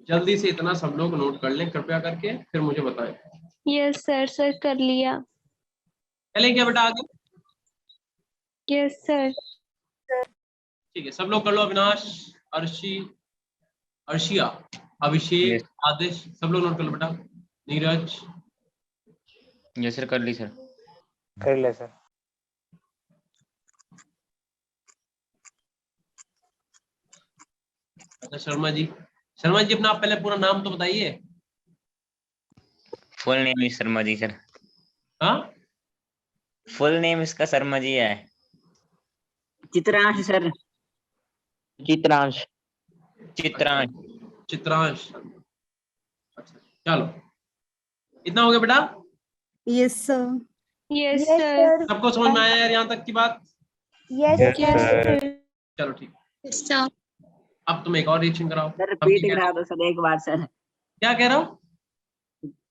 जल्दी से इतना सब लोग नोट कर लें कृपया करके, फिर मुझे बताएं। यस सर, सर कर लिया। चलें क्या बेटा आगे? Yes sir. ठीक है, सब लोग कर लो। अविनाश, अर्शी, अर्शिया, अभिषेक, आदिश, सब लोग नोट कर लो बेटा। नीरज, यस सर, कर ली सर। कर ले सर। अच्छा शर्मा जी, शर्मा जी अपना आप पहले पूरा नाम तो बताइए। Full name is Sharma ji sir. हाँ फुल नेम इसका शर्मा जी है। चित्रांश सर। चित्रांश। चित्रांश। चित्रांश। अच्छा चलो, इतना हो गया बेटा? Yes sir. Yes yes sir. Sir. सबको समझ में आया यार यहाँ तक की बात? Yes Yes, yes sir. Sir. चलो ठीक, सर अब तुम एक और रिएक्शन कराओ। सर हम रिपीट क्या करा दो सर एक बार सर। कह रहा हूँ?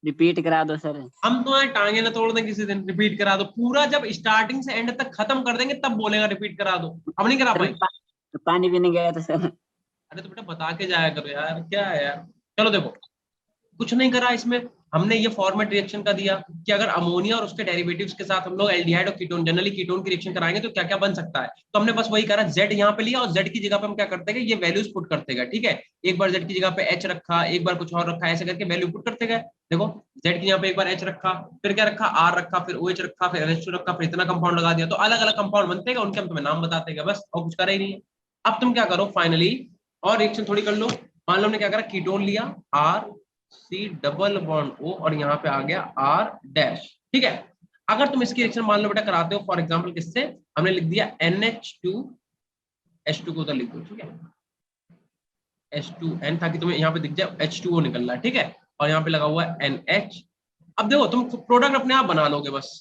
रिपीट करा दो सर। हम तुम्हारी टांगे ना तोड़ दें किसी दिन, रिपीट करा दो पूरा। जब स्टार्टिंग से एंड तक खत्म कर देंगे तब बोलेगा रिपीट करा दो, अब नहीं करा सर पाए। पानी पीने गया था सर। अरे तो बेटा बता के जाया करो यार, क्या है यार। चलो देखो, कुछ नहीं करा इसमें। हमने ये फॉर्मेट रिएक्शन का दिया कि अगर अमोनिया और उसके डेरिवेटिव्स के साथ हम लोग एल्डिहाइड और कीटोन, जनरली कीटोन की रिएक्शन कराएंगे तो क्या क्या बन सकता है। तो हमने बस वही करा, Z यहाँ पे लिया और Z की जगह पे हम क्या करते हैं, ये वैल्यूज पुट करते गए, ठीक है। एक बार Z की जगह पे H रखा, एक बार कुछ और रखा, ऐसे करके वैल्यू पुट करते गए। देखो Z की यहाँ पे एक बार H रखा, फिर क्या रखा, R रखा, फिर OH रखा, फिर NH2 रखा, फिर इतना कंपाउंड लगा दिया। तो अलग अलग कंपाउंड बनते गए, उनके हम तुम्हें नाम बताते गए, बस और कुछ करा ही नहीं है। अब तुम क्या करो फाइनली, और रिएक्शन थोड़ी कर लो। मान लो हमने क्या करा, कीटोन लिया RC डबल बॉन्ड O और यहाँ पे आ गया R डैश, ठीक है। अगर तुम इसकी रिएक्शन मान लो बेटा कराते हो फॉर एग्जांपल किससे, हमने लिख दिया NH2 H2 को उधर लिख दो, ठीक है, H2N, ताकि तुम्हें यहाँ पे दिख जाए H2O निकल रहा है, ठीक है, और यहाँ पे लगा हुआ है NH। अब देखो तुम प्रोडक्ट अपने आप बना लोगे बस।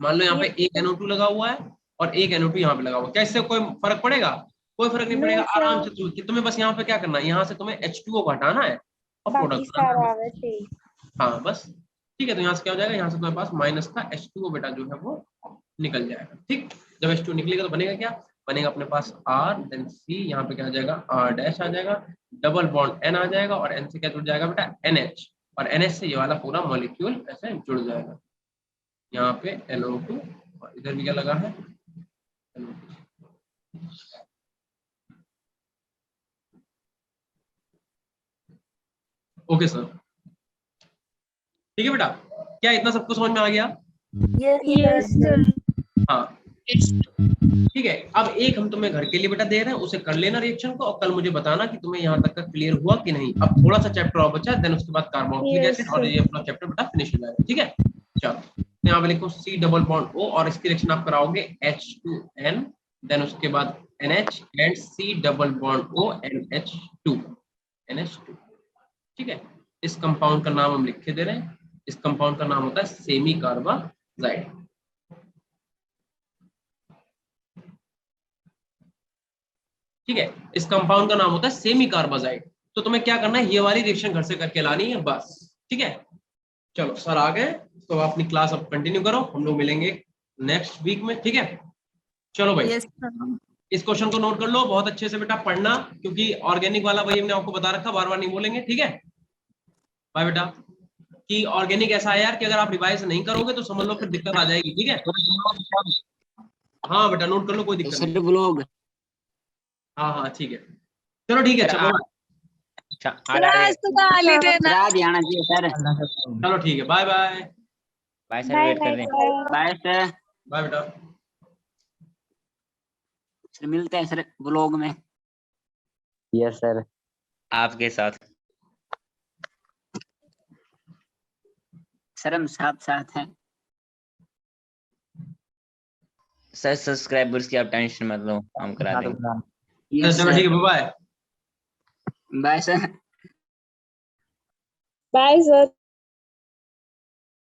मान लो यहाँ पे एक NO2 लगा हुआ है और एक NO2 यहाँ पे लगा हुआ है, क्या इससे कोई फर्क पड़ेगा? कोई फर्क नहीं पड़ेगा, आराम से तुम्हें बस यहाँ पे क्या करना है, यहाँ से तुम्हें H2O को हटाना है और बाकी प्रोडक्ट सारा वैसे ही। हाँ बस, ठीक है। तो यहाँ से क्या हो जाएगा, यहाँ से तुम्हारे पास माइनस का H2O बेटा जो है वो निकल जाएगा, ठीक। जब H2 निकलेगा तो बनेगा क्या, बनेगा अपने पास R देन C, यहाँ पे क्या आ जाएगा, R डैश आ जाएगा, डबल बॉन्ड N आ जाएगा और N से क्या जुड़ जाएगा बेटा, NH, और NH से ये वाला पूरा मॉलिक्यूल ऐसे जुड़ जाएगा। यहाँ पे NO2 और इधर भी क्या लगा है, ओके सर, ठीक है बेटा। क्या इतना सबको समझ में आ गया? Yes sir. हाँ ठीक है। अब एक हम तुम्हें घर के लिए बेटा दे रहे हैं, उसे कर लेना रिएक्शन को और कल मुझे बताना कि तुम्हें यहाँ तक का क्लियर हुआ कि नहीं। अब थोड़ा सा चैप्टर और बचा, देन उसके बाद कार्बोक्सिलिक एसिड और ये अपना चैप्टर बेटा फिनिश हो जाएगा, ठीक है। चलो यहाँ पे लिखो C डबल बॉन्ड O और इसकी रिएक्शन आप कराओगे H2N, देन उसके बाद NH and C double bond O NH2, ठीक है। इस कंपाउंड का नाम हम लिख के दे रहे हैं, इस कंपाउंड का नाम होता है सेमी कार्बाजाइड। ठीक है, इस कंपाउंड का नाम होता है सेमी कार्बाजाइड। तो तुम्हें क्या करना है, ये वाली रिएक्शन घर से करके लानी है बस। ठीक है, चलो सर आ गए, तो अपनी क्लास अब कंटिन्यू करो, हम लोग मिलेंगे नेक्स्ट वीक में। ठीक है, चलो भाई यस सर। इस क्वेश्चन को नोट कर लो बहुत अच्छे से बेटा, पढ़ना, क्योंकि ऑर्गेनिक वाला वही हमने आपको बता रखा, बार बार नहीं बोलेंगे। ठीक है बाय बेटा, कि ऑर्गेनिक ऐसा है यार कि अगर आप रिवाइज नहीं करोगे तो समझ लो फिर दिक्कत आ जाएगी। ठीक है, हाँ बेटा नोट कर लो, कोई दिक्कत नहीं। सर ब्लॉग हाँ हाँ ठीक है, चलो ठीक है, चलो अच्छा सर आज तो गाली देना। आज ही आना चाहिए सर। चलो ठीक है, bye bye. Bye sir, bye wait कर बाय रहे हैं। सर। Bye sir. बाय बेटा। सर मिलते हैं सर ब्लॉग में। Yes sir. आपके साथ सर हम साथ साथ हैं। सर, सब्सक्राइबर्स की आप टेंशन मत लो, हम करा देंगे। यस चलो ठीक सर। है, bye. Bye sir. Bye sir.